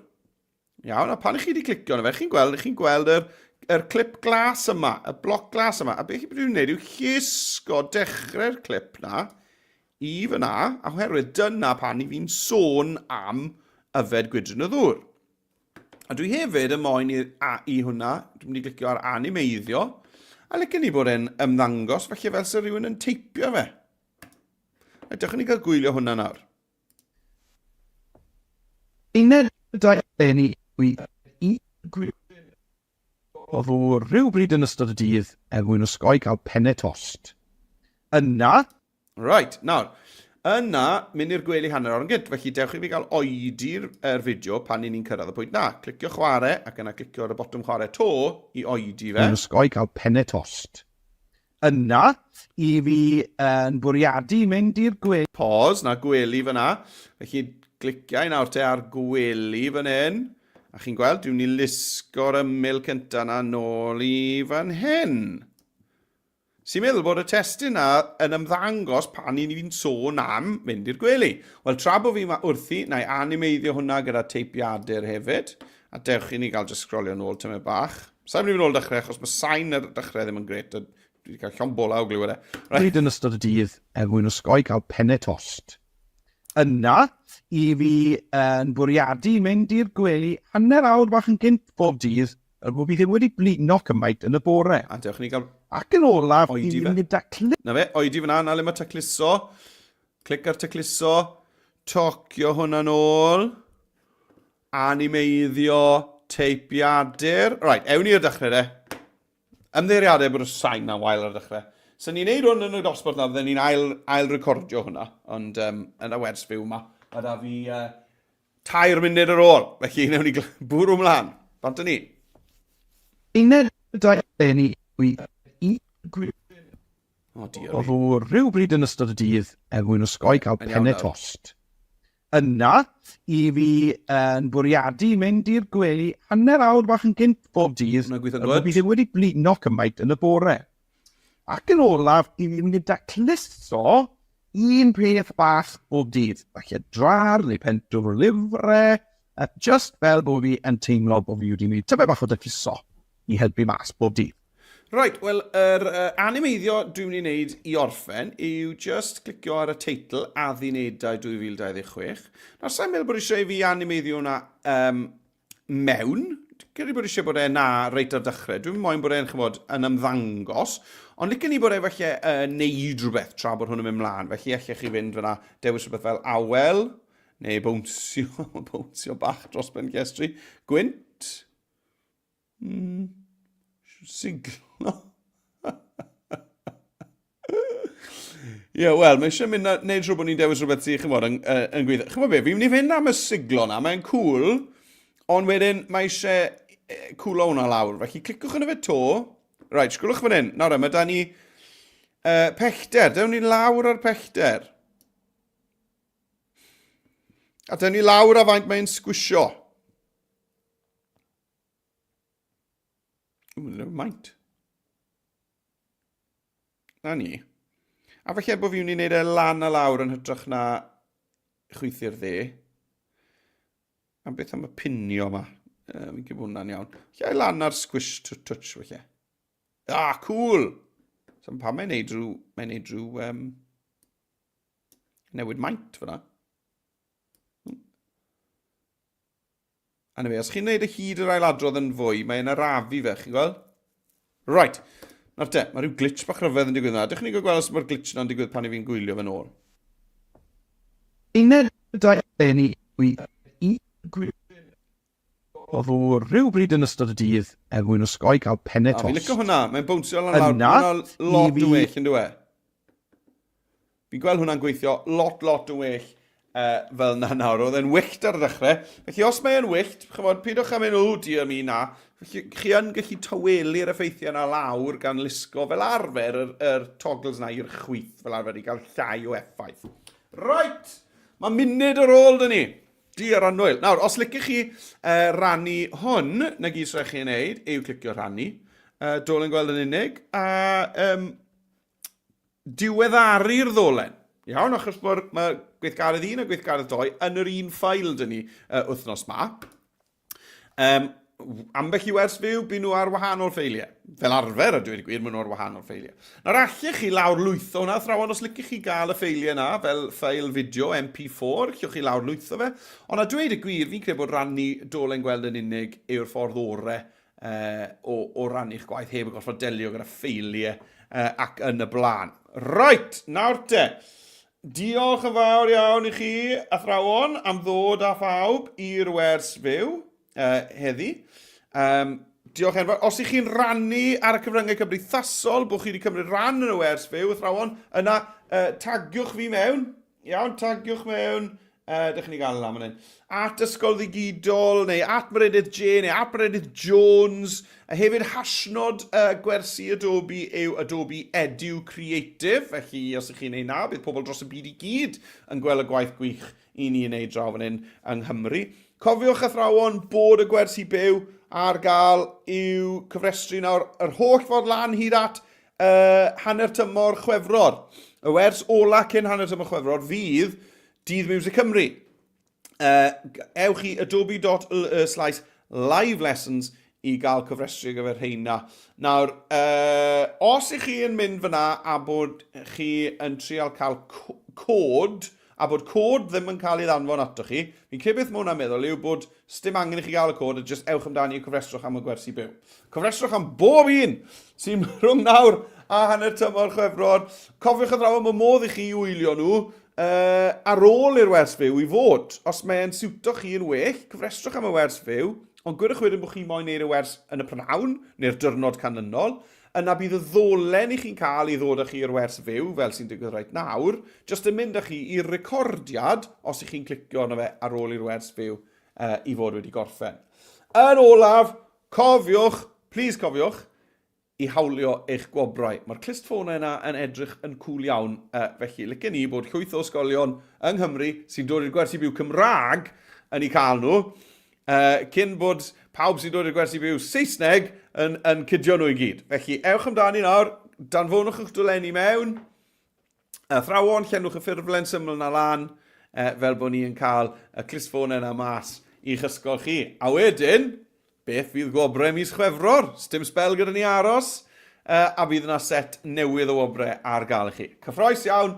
Iawn, a pan chi wedi clicio na fe, chi'n gweld yr clip glas yma, y bloc glas yma. A be chi'n mynd i wneud yw llusgo dechrau'r clip na i fyna, a oherwydd dyna pan i fi'n sôn am yfed gwydryn o ddŵr. A dwi hefyd yn moyn i hwnna, dwi'n mynd i glicio ar animeiddio, a licen ni bod e'n ymddangos, felly fel sy'n rhywun yn teipio fe. Edrych ni gael gwylio hwnna nawr. Uned y dau eleni yw i Gwydyn oedd o rhywbryd yn ystod y dydd mwyn osgoi cael pennau tost. Yna, Right, nawr, yna, mynd i'r gwely hanner o'r gyd. Felly, dewch i fi gael oedi'r fideo pan ni'n cyrraedd y pwynt na. Clicio chwarae, ac yna clicio ar y botwm chwarae to i oedi fe. mwyn osgoi cael pennau tost. Yna, i fi yn bwriadu mynd i'r gwely. Pause, na gwely fyna. Felly, cliciau nawr te ar gwely fan hyn. A chi'n gweld, dwi'n ni lusgo'r ymyl cynta na nôl i fan hyn. Sy'n meddwl bod y testyn na yn ymddangos pan ni'n sôn am mynd i'r gwely. Wel, tra bod fi wrthi, na i animeiddio hwnna gyda teipiadur hefyd. A dewch i ni gael just scrollio nôl tyma bach. Sa'n mynd i nôl dechrau, achos mae sain ar dechrau ddim yn gret. Dwi wedi cael llon bola o glywed e. Rhaid yn ystod y dydd mwyn osgoi cael pennau tost. Yna, i fi yn bwriadu mynd i'r gwely hanner awr bach yn gynt bob dydd, bod fi ddim wedi blino cymaint yn y bore. A dewch i ni gael... Ac yn olaf, i Oedi fi fe. mynd i daclu. Na fe, oedi fyna, na le mae tacluso. Clic ar tacluso. Tocio hwnna nôl. Animeiddio teipiadur. Right, ewn i'r dechrau de. Ymddeiriadau bod y sain na wael ar y dechrau. So ni'n neud hwn yn y dosbarth na, fydden ni'n ail-recordio hwnna. Ond yn y wers fyw yma. A da fi 2 munud ar ôl. Felly newn ni bwrw mlaen. Bant ni. Uned y dau eleni yw i Gwydyn O, diolch. oedd o rhywbryd yn ystod y dydd mwyn osgoi cael pennau tost. Yna, i fi yn bwriadu mynd i'r gwely hanner awr bach yn gynt bob dydd, Hwnna'n gweithio'n bod good. fi ddim wedi blino cymaint yn y bore. Ac yn olaf, i fi mynd i dacluso un peth bach bob dydd. Falle drar neu pentwr o lyfrau, just fel bod fi yn teimlo bod fi wedi gwneud tyfu bach o dacluso i helpu mas bob dydd. Right, wel, yr animeiddio dwi'n mynd i wneud i orffen yw just clicio ar y teitl Addunedau 2026. Nawr, sa'n meddwl bod eisiau i fi animeiddio hwnna mewn. Dwi'n credu bod eisiau bod e na reit ar dechrau. Dwi'n moyn bod e'n chymod yn ymddangos. Ond licen ni bod e falle neud rhywbeth tra bod hwn yn mynd mlaen. Felly allech chi fynd fyna dewis rhywbeth fel awel, neu bownsio bach dros ben gestri. Gwynt. Siglo. Ie, wel, mae eisiau mynd neud rhywbeth bod ni'n dewis rhywbeth sy'n chymod yn gweithio. Chymod be, fi'n mynd i fynd am y siglo na, mae'n cool, ond wedyn mae eisiau cwlo hwnna lawr. Felly, clicwch yn y fe to. Right, sgwlwch fan hyn. Nawr, mae da ni pellter. Dewn ni lawr ar pellter. A dewn ni lawr a faint mae'n sgwisio. Maint. Na ni. A falle bod fi'n wneud e lan a lawr yn hytrach na chwythu'r dde. A beth am y pinio yma. Fi'n gwybod hwnna'n iawn. Lle lan ar squish to touch falle. Ah, cool! So pa mae'n neud rhyw newid maint fyna. A na fe, os chi'n neud y hyd yr ailadrodd yn fwy, mae'n arafu fe, chi'n gweld? Right. Nawr te, mae rhyw glitch bach rhyfedd yn digwydd yna. Dych chi'n gweld os mae'r glitch yna'n digwydd pan i fi'n gwylio fe nôl. Uned y dau eleni yw i Gwydyn oedd o rhywbryd yn ystod y dydd mwyn osgoi cael pennau Fi'n licio tost. hwnna, mae'n bownsio lan lawr. Yna, Hwnna lot i yn fi- well, yn dweud. Fi'n gweld hwnna'n gweithio lot yn well fel na nawr. Oedd e'n wyllt ar y dechrau. Felly os mae'n wyllt, chymod, pidwch am enw di am i na. Felly chi yn gallu tawelu'r effeithiau yna lawr gan lusgo fel arfer yr toggles na i'r chwyth fel arfer i gael llai o effaith. Right! Mae munud ar ôl dyn ni. Di ar annwyl. Nawr, os licech chi rannu hwn, na gyd sy'n chi'n neud, yw clicio rannu. Dolen gweld yn unig. A diweddaru'r ddolen. Iawn, achos bod mae gweithgaredd 1 a gweithgaredd 2 yn yr un ffail dyn ni wythnos ma. Ambell i wers fyw, byd nhw ar wahanol ffeiliau. Fel arfer, a dweud y gwir, maen nhw ar wahanol ffeiliau. Nawr allech chi lawr lwytho hwnna, athrawon os licech chi gael y ffeiliau yna, fel ffeil fideo MP4, llewch chi lawr lwytho fe. Ond a dweud y gwir, fi'n credu bod rannu dolen gweld yn unig yw'r ffordd orau o rannu'ch gwaith heb y gorfod delio gyda ffeiliau ac yn y blaen. Right, nawr te. Diolch yn fawr iawn i chi, athrawon, am ddod â phawb i'r wers fyw heddi. Diolch yn fawr. Os ych chi'n rannu ar y cyfryngau cymdeithasol bod chi wedi cymryd ran yn y wers fyw, athrawon, yna tagiwch fi mewn. Iawn, tagiwch mewn. Dych chi'n ei gael yna fan hyn. At Ysgol Ddigidol, neu at Meredydd J, neu at Meredydd Jones. A hefyd hashnod gwersi Adobe yw Adobe Edu Creative. Felly, os ych chi'n ei na, bydd pobl dros y byd i gyd yn gweld y gwaith gwych i ni yn ei draw fan hyn yng Nghymru. Cofiwch athrawon bod y gwersi byw ar gael i'w cyfrestru nawr yr holl ffordd lan hyd at hanner tymor Chwefror. Y wers ola cyn hanner tymor Chwefror fydd Dydd Music Cymru. Ewch i adobe.live lessons i gael cyfrestru gyfer heina. Nawr, os ych chi yn mynd fyna a bod chi yn trial cael cod, a bod cod ddim yn cael ei ddanfon ato chi, fi'n credu beth mae hwnna'n meddwl yw bod sdim angen i chi gael y cod, a jyst ewch amdani i cyfrestrwch am y gwersi byw. Cyfrestrwch am bob un sy'n rhwng nawr a hanner tymor Chwefror. Cofiwch athrawon, mae modd i chi wylio nhw ar ôl i'r wers fyw i fod. Os mae'n siwto chi yn well, cyfrestrwch am y wers fyw, ond gwyrwch wedyn bod chi moyn neud y wers yn y prynawn, neu'r dyrnod canlynol, yna bydd y ddolen i chi'n cael i ddod â chi i'r wers fyw, fel sy'n digwydd reit nawr, jyst yn mynd â chi i'r recordiad, os ych chi'n clicio arno fe ar ôl i'r wers fyw i fod wedi gorffen. Yn olaf, cofiwch, please cofiwch, i hawlio eich gwobrau. Mae'r clustffonau yna yn edrych yn cŵl iawn, felly licen ni bod llwyth o ysgolion yng Nghymru sy'n dod i'r gwersi byw Cymraeg yn ei cael nhw, cyn bod pawb sy'n dod i'r gwersi byw Saesneg yn cydio nhw i gyd. Felly, ewch amdani nawr, danfonwch eich dolenni mewn, athrawon, llenwch y ffurflen syml na lan, fel bod ni yn cael y clustffonau yna mas i'ch ysgol chi. A wedyn, beth fydd gwobrau mis Chwefror? Sdim sbel gyda ni aros, a bydd yna set newydd o wobrau ar gael i chi. Cyffroes iawn,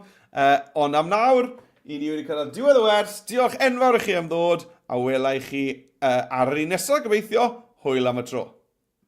ond am nawr, i ni wedi cyrraedd diwedd y wers. Diolch enfawr i chi am ddod, a welai chi ar yr un nesaf gobeithio. Hwyl am y tro.